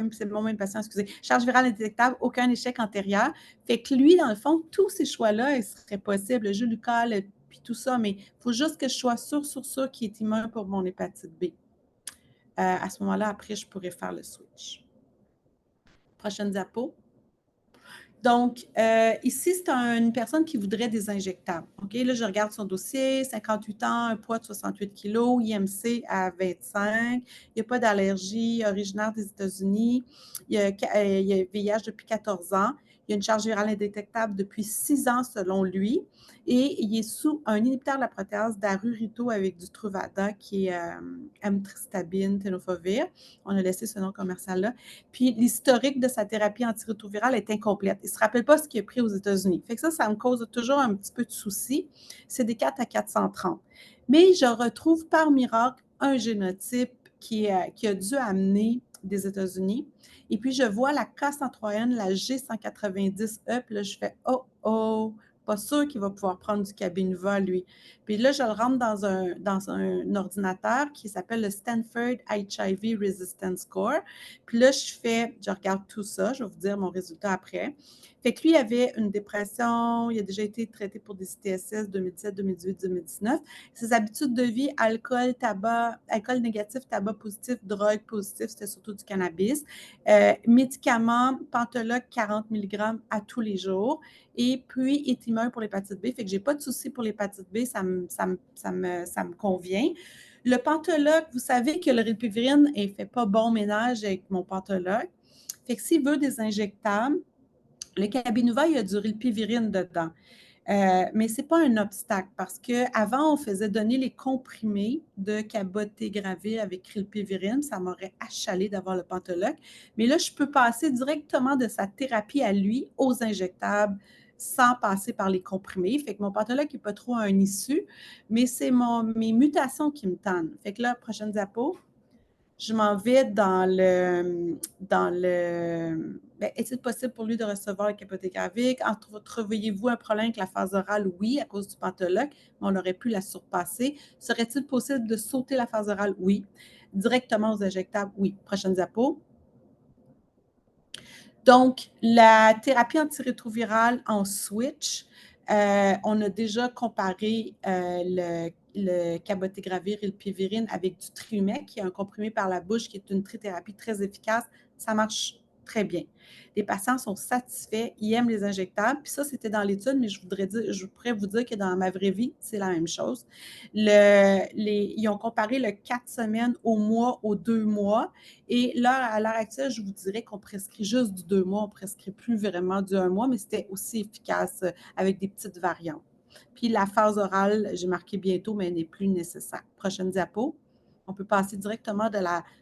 même patient, excusez. Charge virale indétectable, aucun échec antérieur. Fait que lui, dans le fond, tous ces choix-là, ils seraient possibles, le Juluca, puis tout ça, mais il faut juste que je sois sûre qu'il est immune pour mon hépatite B. À ce moment-là, après, je pourrais faire le switch. Prochaine diapo. Donc, ici, c'est une personne qui voudrait des injectables. OK, là, je regarde son dossier, 58 ans, un poids de 68 kg, IMC à 25, il n'y a pas d'allergie, originaire des États-Unis, il y a VIH depuis 14 ans, il y a une charge virale indétectable depuis 6 ans selon lui, et il est sous un inhibiteur de la protéase d'Arurito avec du Truvada qui est amtristabine, tenofovir. On a laissé ce nom commercial-là. Puis l'historique de sa thérapie antirétrovirale est incomplète. Il ne se rappelle pas ce qu'il a pris aux États-Unis. Fait que ça me cause toujours un petit peu de soucis. C'est des 4 à 430. Mais je retrouve par miracle un génotype qui a dû amener des États-Unis. Et puis, je vois la K103N, la G190E, puis là, je fais « Oh, pas sûr qu'il va pouvoir prendre du Cabenuva, lui. » Puis là, je le rentre dans un ordinateur qui s'appelle le Stanford HIV Resistance Score. Puis là, je regarde tout ça, je vais vous dire mon résultat après. Fait que lui, il avait une dépression, il a déjà été traité pour des ITSS 2017, 2018, 2019. Ses habitudes de vie, alcool, tabac, alcool négatif, tabac positif, drogue positif, c'était surtout du cannabis. Médicaments, Pentoloc 40 mg à tous les jours. Et puis, est immune pour l'hépatite B. Fait que je n'ai pas de souci pour l'hépatite B, ça me convient. Le Pentoloc, vous savez que le rilpivirine ne fait pas bon ménage avec mon Pentoloc. Fait que s'il veut des injectables, le Cabenuva, il y a du rilpivirine dedans. Mais ce n'est pas un obstacle parce qu'avant, on faisait donner les comprimés de cabotegravir avec rilpivirine. Ça m'aurait achalé d'avoir le Pentoloc. Mais là, je peux passer directement de sa thérapie à lui aux injectables sans passer par les comprimés. Fait que mon Pentoloc n'est pas trop un issue, mais c'est mes mutations qui me tannent. Fait que là, prochaine diapo. Je m'en vais dans le est-il possible pour lui de recevoir le cabotegravir? Entrevoyez-vous un problème avec la phase orale? Oui, à cause du Pentoloc, mais on aurait pu la surpasser. Serait-il possible de sauter la phase orale? Oui. Directement aux injectables? Oui. Prochaine diapo. Donc, la thérapie antirétrovirale en switch, on a déjà comparé le cabotegravir et le pivirine avec du Triumec, qui est un comprimé par la bouche, qui est une trithérapie très efficace. Ça marche très bien. Les patients sont satisfaits, ils aiment les injectables. Puis ça, c'était dans l'étude, mais je pourrais vous dire que dans ma vraie vie, c'est la même chose. Ils ont comparé le 4 semaines au mois, aux 2 mois. Et là, à l'heure actuelle, je vous dirais qu'on prescrit juste du 2 mois, on ne prescrit plus vraiment du 1 mois, mais c'était aussi efficace avec des petites variantes. Puis la phase orale, j'ai marqué bientôt, mais elle n'est plus nécessaire. Prochaine diapo. On peut passer directement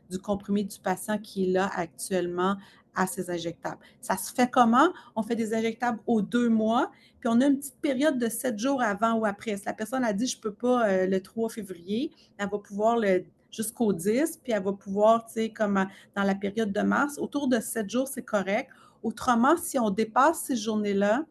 du comprimé du patient qui est là actuellement à ces injectables. Ça se fait comment? On fait des injectables aux 2 mois, puis on a une petite période de 7 jours avant ou après. Si la personne a dit « je ne peux pas le 3 février », elle va pouvoir jusqu'au 10, puis elle va pouvoir, tu sais, comme dans la période de mars, autour de 7 jours, c'est correct. Autrement, si on dépasse ces journées-là,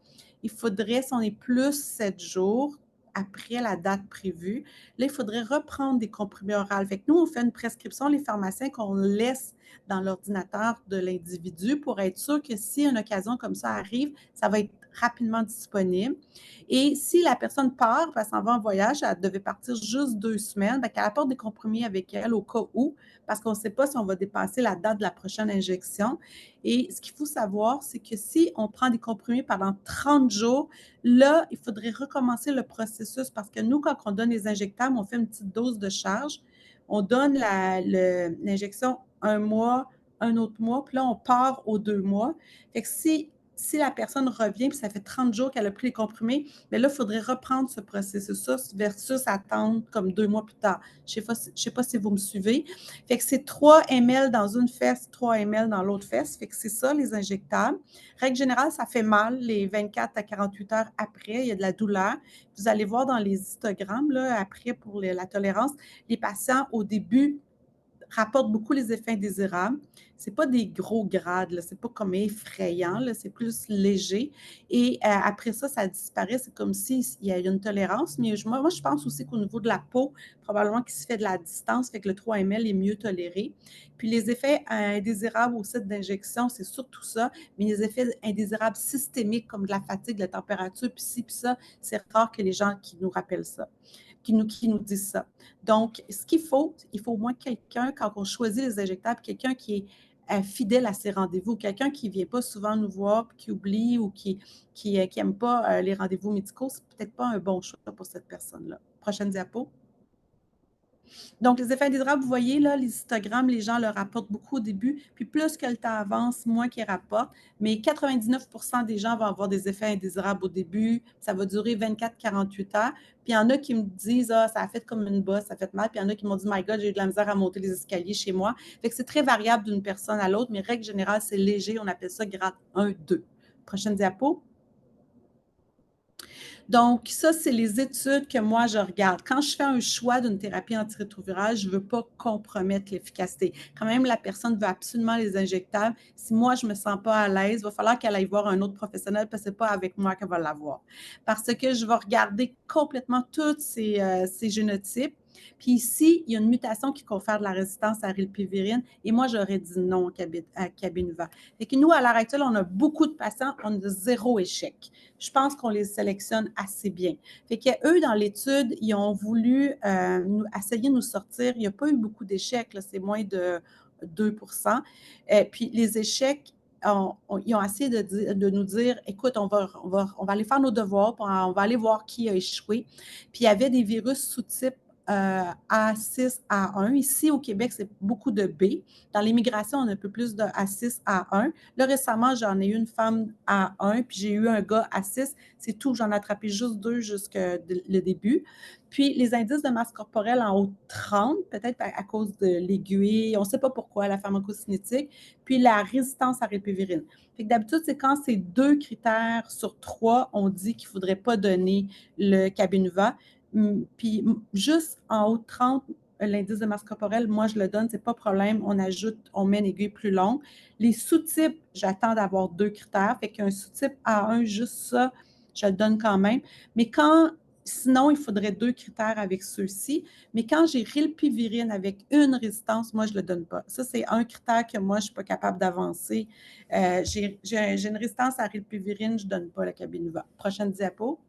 il faudrait, si on est plus 7 jours, après la date prévue, là, il faudrait reprendre des comprimés oraux. Fait que nous, on fait une prescription, les pharmaciens, qu'on laisse dans l'ordinateur de l'individu pour être sûr que si une occasion comme ça arrive, ça va être rapidement disponible. Et si la personne part, elle s'en va en voyage, elle devait partir juste 2 semaines, bien, qu'elle apporte des comprimés avec elle au cas où, parce qu'on ne sait pas si on va dépasser la date de la prochaine injection. Et ce qu'il faut savoir, c'est que si on prend des comprimés pendant 30 jours, là, il faudrait recommencer le processus parce que nous, quand on donne les injectables, on fait une petite dose de charge. On donne l'injection un mois, un autre mois, puis là, on part aux 2 mois. Fait que si la personne revient, puis ça fait 30 jours qu'elle a pris les comprimés, bien là, il faudrait reprendre ce processus-là versus attendre comme 2 mois plus tard. Je ne sais pas si vous me suivez. Fait que c'est 3 ml dans une fesse, 3 ml dans l'autre fesse. Fait que c'est ça, les injectables. Règle générale, ça fait mal les 24 à 48 heures après. Il y a de la douleur. Vous allez voir dans les histogrammes, là, après, pour la tolérance, les patients, au début, rapportent beaucoup les effets indésirables. Ce n'est pas des gros grades, ce n'est pas comme effrayant, c'est plus léger. Et après ça, ça disparaît. C'est comme s'il y a une tolérance. Mais moi, je pense aussi qu'au niveau de la peau, probablement qu'il se fait de la distance, fait que le 3 ml est mieux toléré. Puis les effets indésirables au site d'injection, c'est surtout ça. Mais les effets indésirables systémiques, comme de la fatigue, de la température, puis ci, puis ça, c'est rare que les gens qui nous rappellent ça, qui nous disent ça. Donc, ce qu'il faut, il faut au moins quelqu'un, quand on choisit les injectables, quelqu'un qui est fidèle à ses rendez-vous, quelqu'un qui ne vient pas souvent nous voir, qui oublie ou qui n'aime pas les rendez-vous médicaux, c'est peut-être pas un bon choix pour cette personne-là. Prochaine diapo. Donc, les effets indésirables, vous voyez, là, les histogrammes, les gens le rapportent beaucoup au début, puis plus que le temps avance, moins qu'ils rapportent. Mais 99% des gens vont avoir des effets indésirables au début. Ça va durer 24-48 heures. Puis il y en a qui me disent, ah, ça a fait comme une bosse, ça a fait mal. Puis il y en a qui m'ont dit, my God, j'ai eu de la misère à monter les escaliers chez moi. Fait que c'est très variable d'une personne à l'autre, mais règle générale, c'est léger. On appelle ça grade 1, 2. Prochaine diapo. Donc, ça, c'est les études que moi, je regarde. Quand je fais un choix d'une thérapie antirétrovirale, je ne veux pas compromettre l'efficacité. Quand même, la personne veut absolument les injectables. Si moi, je ne me sens pas à l'aise, il va falloir qu'elle aille voir un autre professionnel parce que ce n'est pas avec moi qu'elle va l'avoir. Parce que je vais regarder complètement tous ces génotypes. Puis ici, il y a une mutation qui confère de la résistance à rilpivirine et moi, j'aurais dit non à Cabenuva. Fait que nous, à l'heure actuelle, on a beaucoup de patients, on a 0 échec. Je pense qu'on les sélectionne assez bien. Fait qu'eux, dans l'étude, ils ont voulu essayer de nous sortir. Il n'y a pas eu beaucoup d'échecs, c'est moins de 2 Puis les échecs, ils ont essayé de nous dire, écoute, on va aller faire nos devoirs, on va aller voir qui a échoué. Puis il y avait des virus sous-type A6, A1. Ici, au Québec, c'est beaucoup de B. Dans l'immigration, on a un peu plus de A6, A1. Là, récemment, j'en ai eu une femme A1, puis j'ai eu un gars A6. C'est tout. J'en ai attrapé juste 2 jusqu'au le début. Puis, les indices de masse corporelle en haut de 30, peut-être à cause de l'aiguille, on ne sait pas pourquoi, la pharmacocinétique, puis la résistance à rilpivirine. Fait que d'habitude, c'est quand c'est 2 critères sur 3, on dit qu'il ne faudrait pas donner le Cabenuva. Puis juste en haut de 30, l'indice de masse corporelle, moi, je le donne, c'est pas problème. On ajoute, on met une aiguille plus longue. Les sous-types, j'attends d'avoir 2 critères. Fait qu'un sous-type A1, juste ça, je le donne quand même. Mais sinon, il faudrait 2 critères avec ceux-ci. Mais quand j'ai rilpivirine avec une résistance, moi, je ne le donne pas. Ça, c'est un critère que moi, je ne suis pas capable d'avancer. J'ai une résistance à rilpivirine, je ne donne pas le Cabenuva. Prochaine diapo.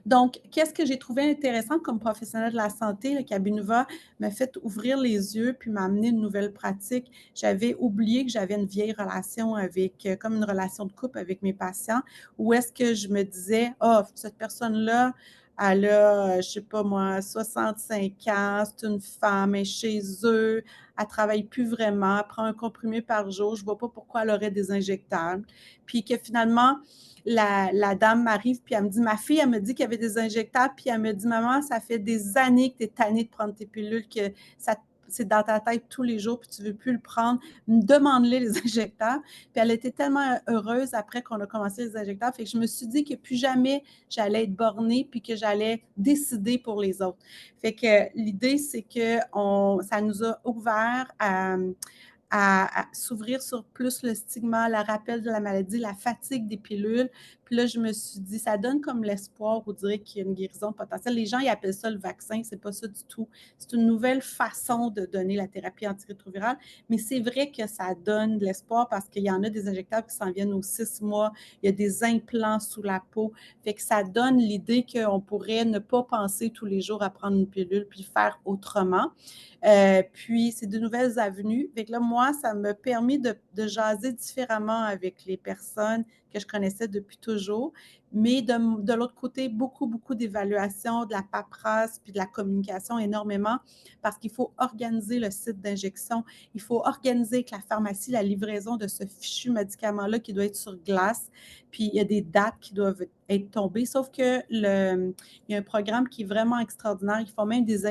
Donc, qu'est-ce que j'ai trouvé intéressant comme professionnel de la santé? Le Cabenuva m'a fait ouvrir les yeux puis m'a amené une nouvelle pratique. J'avais oublié que j'avais une vieille relation comme une relation de couple avec mes patients, où est-ce que je me disais, oh, cette personne-là, elle a, je ne sais pas moi, 65 ans, c'est une femme, elle est chez eux, elle ne travaille plus vraiment, elle prend un comprimé par jour, je ne vois pas pourquoi elle aurait des injectables. Puis que finalement, la dame m'arrive, puis elle me dit, ma fille, elle me dit qu'il y avait des injectables, puis elle me dit, maman, ça fait des années que tu es tannée de prendre tes pilules, que c'est dans ta tête tous les jours, puis tu ne veux plus le prendre. Demande-les les injectables. Puis elle était tellement heureuse après qu'on a commencé les injectables. Fait que je me suis dit que plus jamais j'allais être bornée, puis que j'allais décider pour les autres. Fait que l'idée, c'est que ça nous a ouvert à s'ouvrir sur plus le stigma, le rappel de la maladie, la fatigue des pilules. Puis là, je me suis dit, ça donne comme l'espoir, on dirait qu'il y a une guérison potentielle. Les gens, ils appellent ça le vaccin, c'est pas ça du tout. C'est une nouvelle façon de donner la thérapie antirétrovirale, mais c'est vrai que ça donne de l'espoir parce qu'il y en a des injectables qui s'en viennent aux 6 mois, il y a des implants sous la peau, fait que ça donne l'idée qu'on pourrait ne pas penser tous les jours à prendre une pilule puis faire autrement. Puis, c'est de nouvelles avenues. Fait que là, moi, ça m'a permis de jaser différemment avec les personnes que je connaissais depuis toujours. Mais de l'autre côté, beaucoup, beaucoup d'évaluation, de la paperasse, puis de la communication énormément, parce qu'il faut organiser le site d'injection. Il faut organiser avec la pharmacie la livraison de ce fichu médicament-là qui doit être sur glace. Puis, il y a des dates qui doivent être tombées. Sauf que il y a un programme qui est vraiment extraordinaire. Ils font même des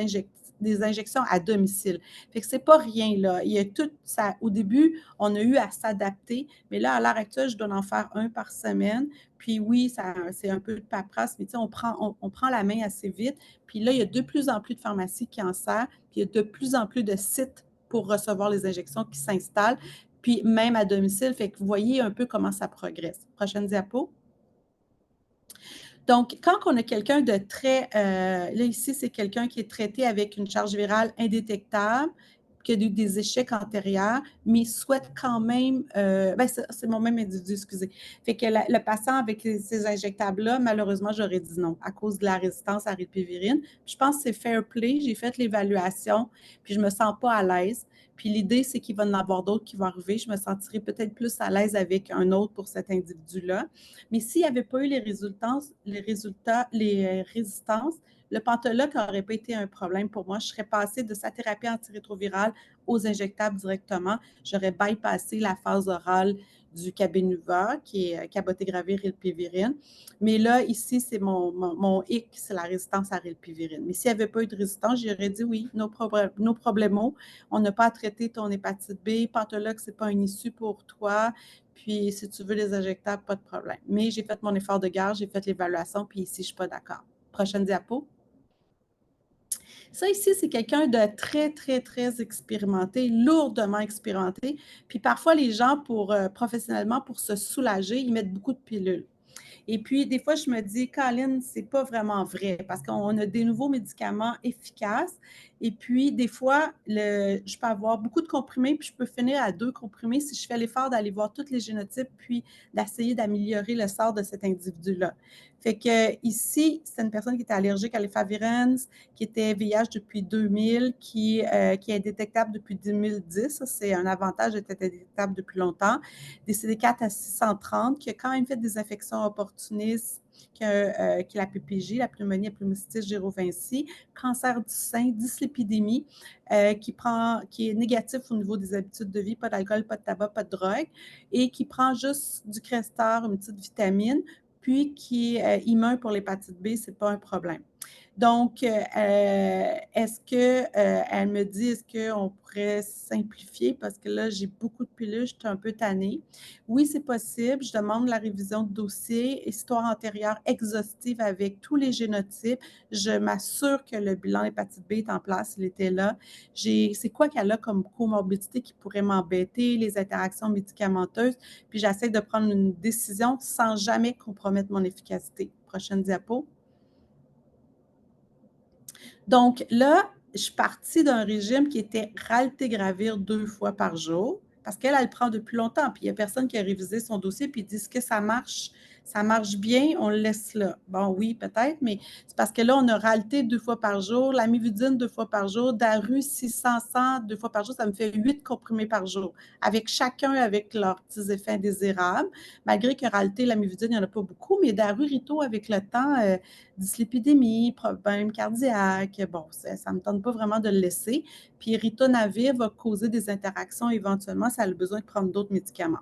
injections à domicile. Fait que c'est pas rien, là. Il y a tout ça. Au début, on a eu à s'adapter, mais là, à l'heure actuelle, je dois en faire un par semaine. Puis oui, c'est un peu de paperasse, mais tu sais, on prend la main assez vite. Puis là, il y a de plus en plus de pharmacies qui en servent, puis il y a de plus en plus de sites pour recevoir les injections qui s'installent, puis même à domicile. Fait que vous voyez un peu comment ça progresse. Prochaine diapo. Donc, quand on a quelqu'un de très, là ici, c'est quelqu'un qui est traité avec une charge virale indétectable, qui a eu des échecs antérieurs, mais souhaite quand même, c'est mon même individu, excusez. Fait que le patient avec ces injectables-là, malheureusement, j'aurais dit non à cause de la résistance à la rilpivirine. Je pense que c'est fair play, j'ai fait l'évaluation, puis je me sens pas à l'aise. Puis l'idée, c'est qu'il va y en avoir d'autres qui vont arriver. Je me sentirai peut-être plus à l'aise avec un autre pour cet individu-là. Mais s'il n'y avait pas eu les résistances, le Pentoloc n'aurait pas été un problème pour moi. Je serais passée de sa thérapie antirétrovirale aux injectables directement. J'aurais bypassé la phase orale du Cabenuva, qui est cabotegravir rilpivirine. Mais là, ici, c'est mon hic, c'est la résistance à rilpivirine. Mais s'il n'y avait pas eu de résistance, j'aurais dit oui, nos problèmes, on n'a pas à traiter ton hépatite B, Pentoloc, ce n'est pas une issue pour toi. Puis, si tu veux les injectables, pas de problème. Mais j'ai fait mon effort de garde, j'ai fait l'évaluation, puis ici, je ne suis pas d'accord. Prochaine diapo. Ça ici, c'est quelqu'un de très, très, très expérimenté, lourdement expérimenté. Puis parfois, les gens, professionnellement, pour se soulager, ils mettent beaucoup de pilules. Et puis, des fois, je me dis, Colin, c'est pas vraiment vrai parce qu'on a des nouveaux médicaments efficaces. Et puis, des fois, je peux avoir beaucoup de comprimés, puis je peux finir à 2 comprimés si je fais l'effort d'aller voir tous les génotypes, puis d'essayer d'améliorer le sort de cet individu-là. Fait que ici, c'est une personne qui était allergique à l'efavirenz, qui était VIH depuis 2000, qui est détectable depuis 2010. C'est un avantage d'être détectable depuis longtemps. Des CD4 à 630, qui a quand même fait des infections opportunistes, qui est la PPG, la pneumonie, la pneumocystis jirovecii, cancer du sein, dyslipidémie, qui est négatif au niveau des habitudes de vie, pas d'alcool, pas de tabac, pas de drogue, et qui prend juste du Crestor, une petite vitamine, puis qui est immun pour l'hépatite B, ce n'est pas un problème. Donc, est-ce qu'elle me dit, est-ce qu'on pourrait simplifier? Parce que là, j'ai beaucoup de pilules, je suis un peu tannée. Oui, c'est possible. Je demande la révision de dossier, histoire antérieure exhaustive avec tous les génotypes. Je m'assure que le bilan hépatite B est en place, il était là. C'est quoi qu'elle a comme comorbidité qui pourrait m'embêter, les interactions médicamenteuses, puis j'essaie de prendre une décision sans jamais compromettre mon efficacité. Prochaine diapo. Donc là, je suis partie d'un régime qui était raltegravir 2 fois par jour parce qu'elle, elle prend depuis longtemps. Puis il n'y a personne qui a révisé son dossier puis dit, est-ce que ça marche? Ça marche bien, on le laisse là. Bon, oui, peut-être, mais c'est parce que là, on a ralté 2 fois par jour, l'amivudine 2 fois par jour, Daru 600 2 fois par jour, ça me fait 8 comprimés par jour, avec chacun avec leurs petits effets indésirables. Malgré que ralté, l'amivudine, il n'y en a pas beaucoup, mais Daru, Rito, avec le temps, dyslipidémie, problèmes cardiaques, bon, ça ne me tente pas vraiment de le laisser. Puis ritonavir va causer des interactions éventuellement si elle a besoin de prendre d'autres médicaments.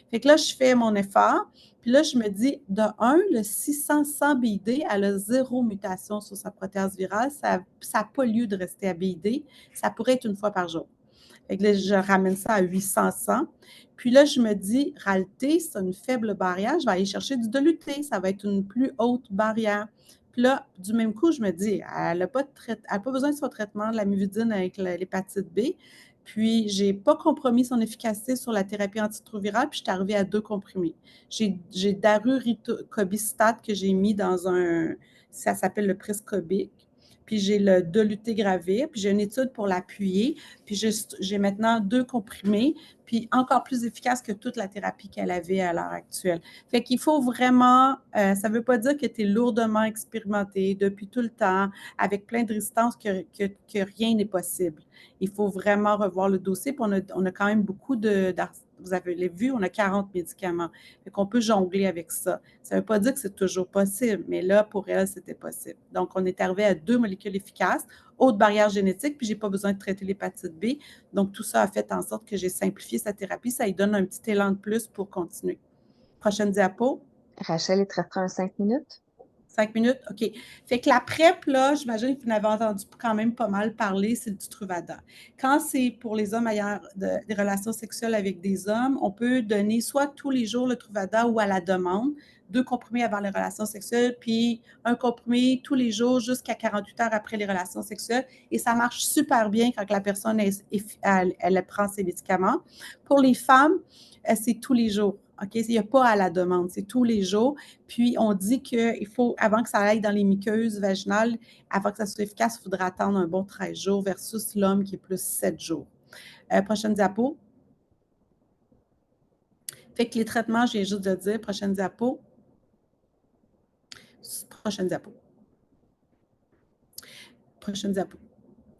Fait que là, je fais mon effort. Puis là, je me dis, de un, le 600 BID, elle a 0 mutation sur sa protéase virale. Ça n'a pas lieu de rester à BID. Ça pourrait être une fois par jour. Fait que là, je ramène ça à 800. Puis là, je me dis, ralité, c'est une faible barrière. Je vais aller chercher du Doluté. Ça va être une plus haute barrière. Puis là, du même coup, je me dis, elle n'a pas besoin de son traitement de l'amivudine avec l'hépatite B. Puis, je n'ai pas compromis son efficacité sur la thérapie antirétrovirale, puis je suis arrivée à 2 comprimés. J'ai daruricobistat que j'ai mis dans ça s'appelle le Prescobic, puis j'ai le dolutegravir, puis j'ai une étude pour l'appuyer, puis j'ai maintenant 2 comprimés, puis encore plus efficace que toute la thérapie qu'elle avait à l'heure actuelle. Fait qu'il faut vraiment, ça ne veut pas dire que tu es lourdement expérimenté depuis tout le temps, avec plein de résistances, que rien n'est possible. Il faut vraiment revoir le dossier. Puis on a quand même beaucoup vous avez vu, on a 40 médicaments. Fait qu'on peut jongler avec ça. Ça ne veut pas dire que c'est toujours possible, mais là, pour elle, c'était possible. Donc, on est arrivé à 2 molécules efficaces, haute barrière génétique, puis je n'ai pas besoin de traiter l'hépatite B. Donc, tout ça a fait en sorte que j'ai simplifié sa thérapie. Ça lui donne un petit élan de plus pour continuer. Prochaine diapo. Rachel, il te restera un 5 minutes. 5 minutes? OK. Fait que la PrEP, là, j'imagine que vous en avez entendu quand même pas mal parler, c'est du Truvada. Quand c'est pour les hommes ayant des relations sexuelles avec des hommes, on peut donner soit tous les jours le Truvada ou à la demande, 2 comprimés avant les relations sexuelles, puis un comprimé tous les jours jusqu'à 48 heures après les relations sexuelles. Et ça marche super bien quand la personne elle prend ses médicaments. Pour les femmes, c'est tous les jours. OK? Il n'y a pas à la demande, c'est tous les jours. Puis, on dit qu'il faut, avant que ça aille dans les muqueuses vaginales, avant que ça soit efficace, il faudra attendre un bon 13 jours versus l'homme qui est plus 7 jours. Prochaine diapo. Fait que les traitements, je viens juste de dire. Prochaine diapo. Prochaine diapo. Prochaine diapo.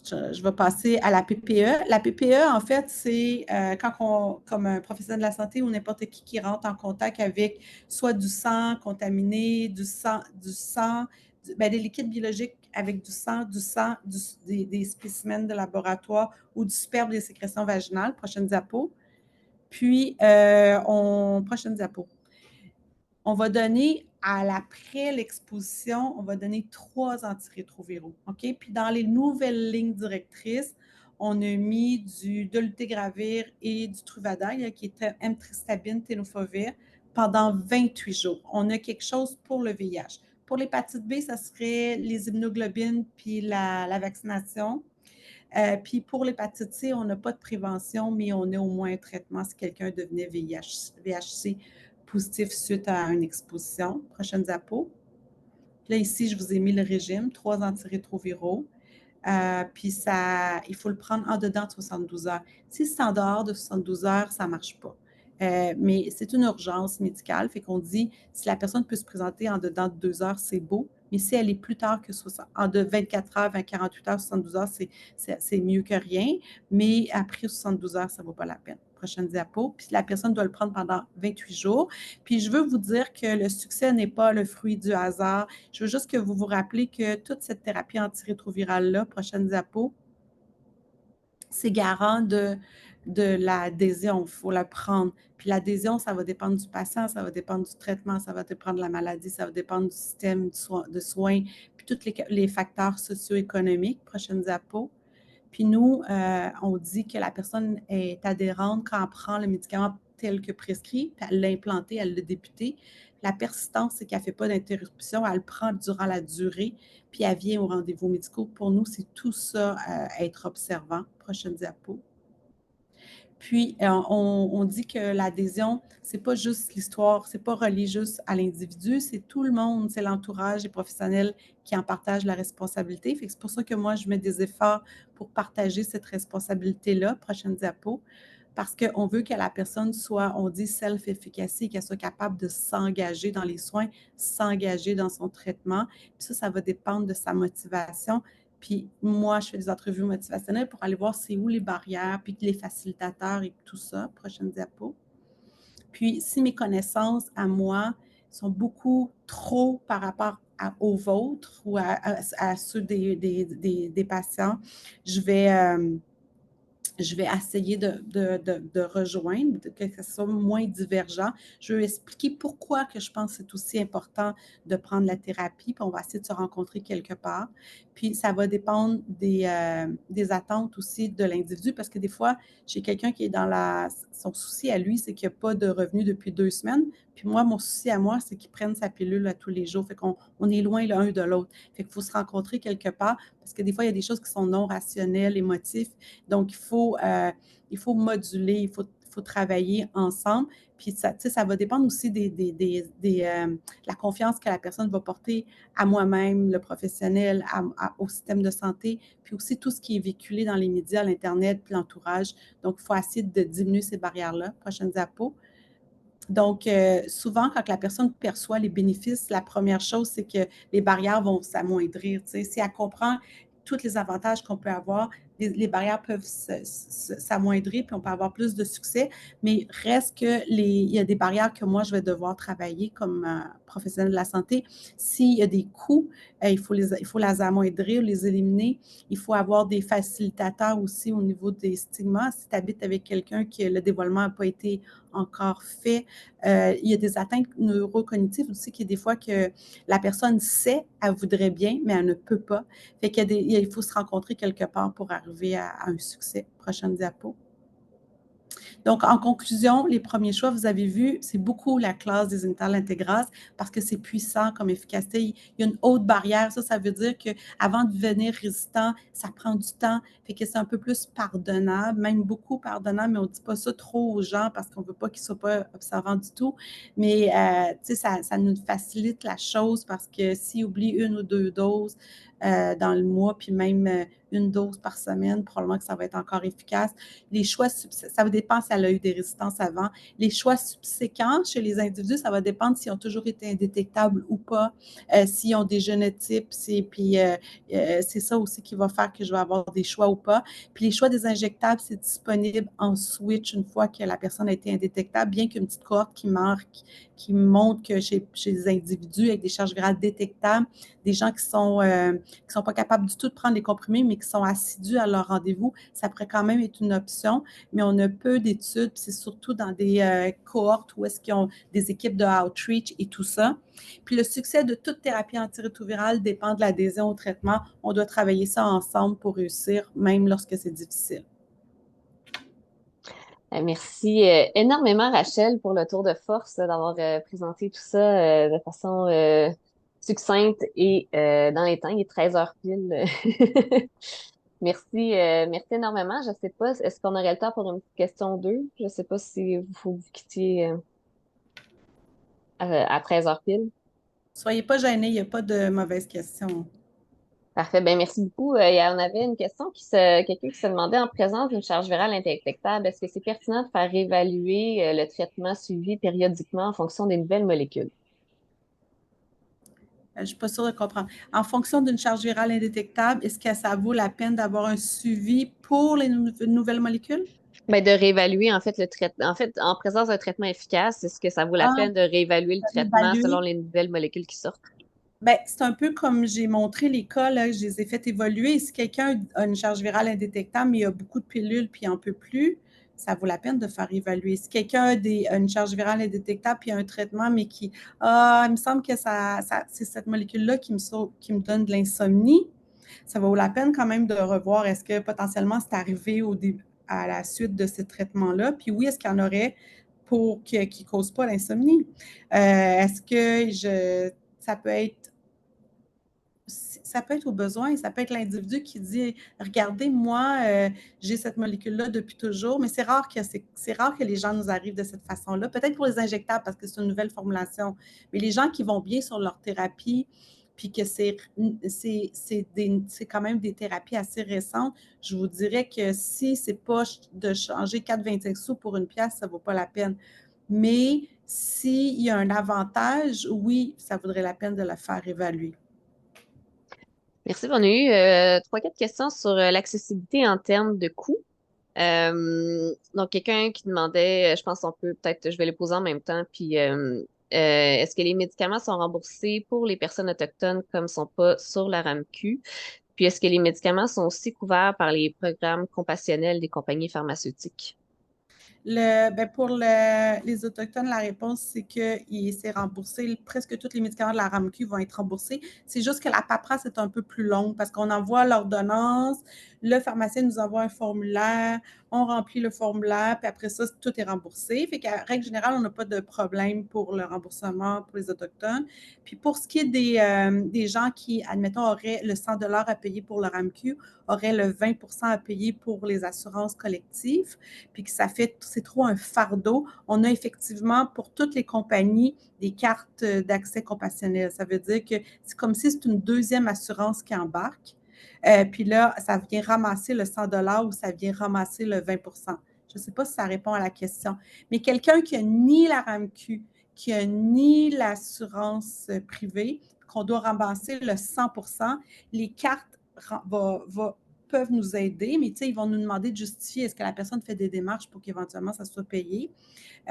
Je vais passer à la PPE. La PPE, en fait, c'est quand comme un professionnel de la santé ou n'importe qui rentre en contact avec soit du sang contaminé, des liquides biologiques avec du sang, des spécimens de laboratoire ou du sperme des sécrétions vaginales. Prochaine diapo. Puis, prochaine diapo. On va donner après l'exposition, on va donner 3 antirétroviraux. OK? Puis dans les nouvelles lignes directrices, on a mis du dolutegravir et du Truvada, qui est emtricitabine, tenofovir, pendant 28 jours. On a quelque chose pour le VIH. Pour l'hépatite B, ça serait les immunoglobines puis la vaccination. Puis pour l'hépatite C, on n'a pas de prévention, mais on a au moins un traitement si quelqu'un devenait VHC positif suite à une exposition. Prochaine diapo. Là, ici, je vous ai mis le régime, 3 antirétroviraux. Puis il faut le prendre en dedans de 72 heures. Si c'est en dehors de 72 heures, ça ne marche pas. Mais c'est une urgence médicale, fait qu'on dit si la personne peut se présenter en dedans de 2 heures, c'est beau. Mais si elle est plus tard que en de 24 heures, 48 heures, 72 heures, c'est mieux que rien. Mais après 72 heures, ça ne vaut pas la peine. Prochaine diapo. Puis la personne doit le prendre pendant 28 jours. Puis je veux vous dire que le succès n'est pas le fruit du hasard. Je veux juste que vous vous rappelez que toute cette thérapie antirétrovirale-là, prochaine diapo, c'est garant de l'adhésion. Il faut la prendre. Puis l'adhésion, ça va dépendre du patient, ça va dépendre du traitement, ça va dépendre de la maladie, ça va dépendre du système de soins, puis tous les facteurs socio-économiques. Prochaine diapo. Puis nous, on dit que la personne est adhérente quand elle prend le médicament tel que prescrit, puis elle l'a implanté, elle l'a débuté. La persistance, c'est qu'elle ne fait pas d'interruption, elle le prend durant la durée, puis elle vient aux rendez-vous médicaux. Pour nous, c'est tout ça, être observant. Prochaine diapo. Puis, on dit que l'adhésion, c'est pas juste l'histoire, c'est pas relié juste à l'individu, c'est tout le monde, c'est l'entourage, les professionnels qui en partagent la responsabilité. Fait que c'est pour ça que moi, je mets des efforts pour partager cette responsabilité-là. Prochaine diapo. Parce qu'on veut que la personne soit, on dit self-efficacy, qu'elle soit capable de s'engager dans les soins, s'engager dans son traitement. Puis ça va dépendre de sa motivation. Puis moi, je fais des entrevues motivationnelles pour aller voir c'est où les barrières, puis les facilitateurs et tout ça. Prochaine diapo. Puis si mes connaissances à moi sont beaucoup trop par rapport aux vôtres ou à ceux des patients, je vais essayer de rejoindre, que ce soit moins divergent. Je veux expliquer pourquoi que je pense que c'est aussi important de prendre la thérapie, puis on va essayer de se rencontrer quelque part. Puis ça va dépendre des attentes aussi de l'individu, parce que des fois, j'ai quelqu'un qui est son souci à lui, c'est qu'il n'y a pas de revenus depuis 2 semaines. Puis moi, mon souci à moi, c'est qu'il prenne sa pilule à tous les jours. Fait qu'on est loin l'un de l'autre. Fait qu'il faut se rencontrer quelque part parce que des fois, il y a des choses qui sont non rationnelles, émotives. Donc, il faut moduler, il faut travailler ensemble. Puis, ça va dépendre aussi la confiance que la personne va porter à moi-même, le professionnel, au système de santé, puis aussi tout ce qui est véhiculé dans les médias, l'Internet, puis l'entourage. Donc, il faut essayer de diminuer ces barrières-là. Prochaine diapo. Donc, souvent, quand la personne perçoit les bénéfices, la première chose, c'est que les barrières vont s'amoindrir. Si elle comprend tous les avantages qu'on peut avoir, les barrières peuvent s'amoindrir, puis on peut avoir plus de succès, mais reste que il y a des barrières que moi, je vais devoir travailler comme professionnel de la santé. S'il y a des coûts, il faut les amoindrir, les éliminer. Il faut avoir des facilitateurs aussi au niveau des stigmas. Si tu habites avec quelqu'un que le dévoilement n'a pas été encore fait, il y a des atteintes neurocognitives aussi qui, des fois, que la personne sait, elle voudrait bien, mais elle ne peut pas. Fait il faut se rencontrer quelque part pour arriver à un succès. Prochaine diapo. Donc, en conclusion, les premiers choix, vous avez vu, c'est beaucoup la classe des Intel Integras parce que c'est puissant comme efficacité. Il y a une haute barrière. Ça veut dire qu'avant de devenir résistant, ça prend du temps. Fait que c'est un peu plus pardonnable, même beaucoup pardonnable, mais on ne dit pas ça trop aux gens parce qu'on ne veut pas qu'ils ne soient pas observants du tout. Mais, tu sais, ça nous facilite la chose parce que s'ils oublient 1 ou 2 doses dans le mois, puis même une dose par semaine, probablement que ça va être encore efficace. Les choix, ça va dépendre si elle a eu des résistances avant. Les choix subséquents chez les individus, ça va dépendre s'ils ont toujours été indétectables ou pas, s'ils ont des génotypes, puis c'est ça aussi qui va faire que je vais avoir des choix ou pas. Puis les choix des injectables, c'est disponible en switch une fois que la personne a été indétectable, bien qu'une petite cohorte qui montre que chez les individus avec des charges virales détectables, des gens qui sont pas capables du tout de prendre les comprimés, mais qui sont assidus à leur rendez-vous, ça pourrait quand même être une option, mais on a peu d'études, puis c'est surtout dans des cohortes où est-ce qu'ils ont des équipes de outreach et tout ça. Puis le succès de toute thérapie antirétrovirale dépend de l'adhésion au traitement. On doit travailler ça ensemble pour réussir, même lorsque c'est difficile. Merci énormément, Rachel, pour le tour de force, d'avoir présenté tout ça de façon succincte et dans les temps. Il est 13 heures pile. Merci énormément. Je sais pas, est-ce qu'on aurait le temps pour une petite question 2? Je sais pas si vous faut que vous quittiez à 13 heures pile. Soyez pas gênés, il n'y a pas de mauvaises questions. Parfait. Ben, merci beaucoup. Il y en avait une question quelqu'un qui se demandait en présence d'une charge virale indétectable, est-ce que c'est pertinent de faire évaluer le traitement suivi périodiquement en fonction des nouvelles molécules? Je ne suis pas sûre de comprendre. En fonction d'une charge virale indétectable, est-ce que ça vaut la peine d'avoir un suivi pour les nouvelles molécules? Ben, de réévaluer en fait le traitement. En fait, en présence d'un traitement efficace, est-ce que ça vaut la Ah, peine de réévaluer le traitement selon évaluer. les nouvelles molécules qui sortent? Ben, c'est un peu comme j'ai montré les cas, là, je les ai fait évoluer. Si quelqu'un a une charge virale indétectable, mais il a beaucoup de pilules puis il n'en peut plus, ça vaut la peine de faire évaluer. Si quelqu'un a une charge virale indétectable puis il a un traitement, mais il me semble que c'est cette molécule-là qui me donne de l'insomnie, ça vaut la peine quand même de revoir est-ce que potentiellement c'est arrivé à la suite de ce traitement-là. Puis oui, est-ce qu'il y en aurait qui ne cause pas l'insomnie? Est-ce que ça peut être au besoin, ça peut être l'individu qui dit regardez, moi, j'ai cette molécule-là depuis toujours, mais c'est rare que les gens nous arrivent de cette façon-là. Peut-être pour les injectables parce que c'est une nouvelle formulation, mais les gens qui vont bien sur leur thérapie, puis que c'est quand même des thérapies assez récentes, je vous dirais que si c'est pas de changer 4,25 sous pour une pièce, ça vaut pas la peine. Mais s'il y a un avantage, oui, ça vaudrait la peine de la faire évaluer. Merci. On a eu 3-4 questions sur l'accessibilité en termes de coûts. Donc, quelqu'un qui demandait, je pense qu'on peut peut-être, je vais les poser en même temps, puis est-ce que les médicaments sont remboursés pour les personnes autochtones comme ne sont pas sur la RAMQ? Puis est-ce que les médicaments sont aussi couverts par les programmes compassionnels des compagnies pharmaceutiques? Pour les Autochtones, la réponse, c'est que c'est remboursé. Presque tous les médicaments de la RAMQ vont être remboursés. C'est juste que la paperasse est un peu plus longue parce qu'on envoie l'ordonnance, le pharmacien nous envoie un formulaire, on remplit le formulaire, puis après ça, tout est remboursé. Fait qu'à règle générale, on n'a pas de problème pour le remboursement pour les Autochtones. Puis pour ce qui est des gens qui, admettons, auraient le 100 à payer pour leur AMQ, auraient le 20 à payer pour les assurances collectives, puis que c'est trop un fardeau, on a effectivement pour toutes les compagnies des cartes d'accès compassionnel. Ça veut dire que c'est comme si c'est une deuxième assurance qui embarque. Puis là, ça vient ramasser le 100 ou ça vient ramasser le 20 Je ne sais pas si ça répond à la question. Mais quelqu'un qui a ni la RAMQ, qui a ni l'assurance privée, qu'on doit ramasser le 100 les cartes peuvent nous aider, mais ils vont nous demander de justifier est-ce que la personne fait des démarches pour qu'éventuellement ça soit payé.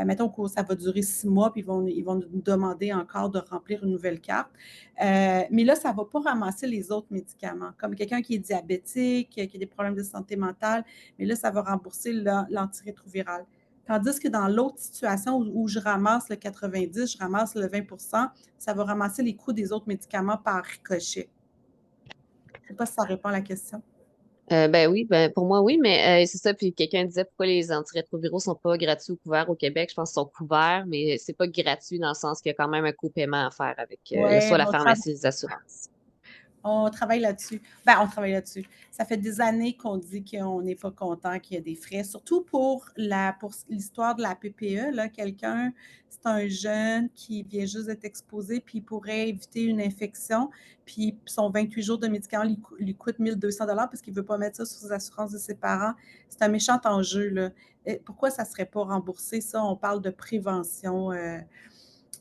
Mettons que ça va durer 6 mois, puis ils vont nous demander encore de remplir une nouvelle carte. Mais là, ça ne va pas ramasser les autres médicaments, comme quelqu'un qui est diabétique, qui a des problèmes de santé mentale, mais là, ça va rembourser l'antirétroviral. Tandis que dans l'autre situation où je ramasse le 90, je ramasse le 20 ça va ramasser les coûts des autres médicaments par ricochet. Je ne sais pas si ça répond à la question. Ben oui, ben pour moi oui, mais c'est ça. Puis quelqu'un disait pourquoi les antirétroviraux sont pas gratuits ou couverts au Québec. Je pense qu'ils sont couverts, mais c'est pas gratuit dans le sens qu'il y a quand même un co-paiement à faire avec Oui, soit la pharmacie ou les assurances. on travaille là-dessus. Ben, on travaille là-dessus. Ça fait des années qu'on dit qu'on n'est pas content qu'il y ait des frais, surtout pour l'histoire de la PPE. Là, quelqu'un, c'est un jeune qui vient juste d'être exposé, puis il pourrait éviter une infection, puis son 28 jours de médicaments lui coûte 1200 parce qu'il ne veut pas mettre ça sur les assurances de ses parents. C'est un méchant enjeu. Là. Et pourquoi ça ne serait pas remboursé, ça? On parle de prévention.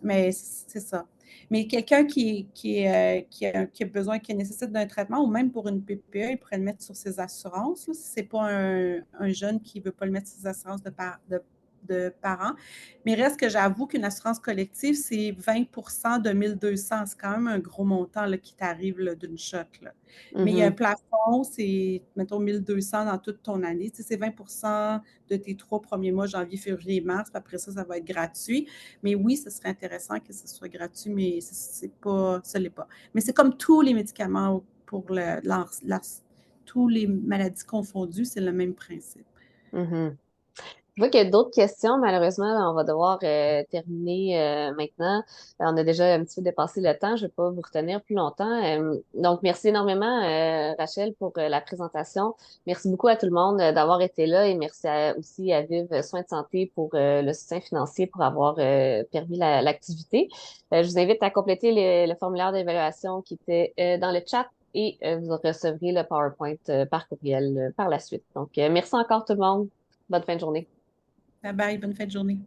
Mais c'est ça. Mais quelqu'un qui a besoin, qui nécessite d'un traitement, ou même pour une PPE, il pourrait le mettre sur ses assurances. Là, si ce n'est pas un jeune qui ne veut pas le mettre sur ses assurances de parents. Mais reste que j'avoue qu'une assurance collective, c'est 20 de 1200. C'est quand même un gros montant là, qui t'arrive d'une shot. Là. Mais il y a un Mhm. plafond, c'est, mettons, 1200 dans toute ton année. Tu sais, c'est 20 de tes 3 premiers mois, janvier, février, mars. Puis après ça, ça va être gratuit. Mais oui, ce serait intéressant que ce soit gratuit, mais ce n'est pas. Mais c'est comme tous les médicaments pour tous les maladies confondues, c'est le même principe. Mhm. Je vois qu'il y a d'autres questions. Malheureusement, on va devoir terminer maintenant. On a déjà un petit peu dépassé le temps. Je ne vais pas vous retenir plus longtemps. Donc, merci énormément, Rachel, pour la présentation. Merci beaucoup à tout le monde d'avoir été là et merci aussi à Vive Soins de Santé pour le soutien financier pour avoir permis l'activité. Je vous invite à compléter le formulaire d'évaluation qui était dans le chat et vous recevrez le PowerPoint par courriel par la suite. Donc, merci encore tout le monde. Bonne fin de journée. Bye bye, bonne fin de journée.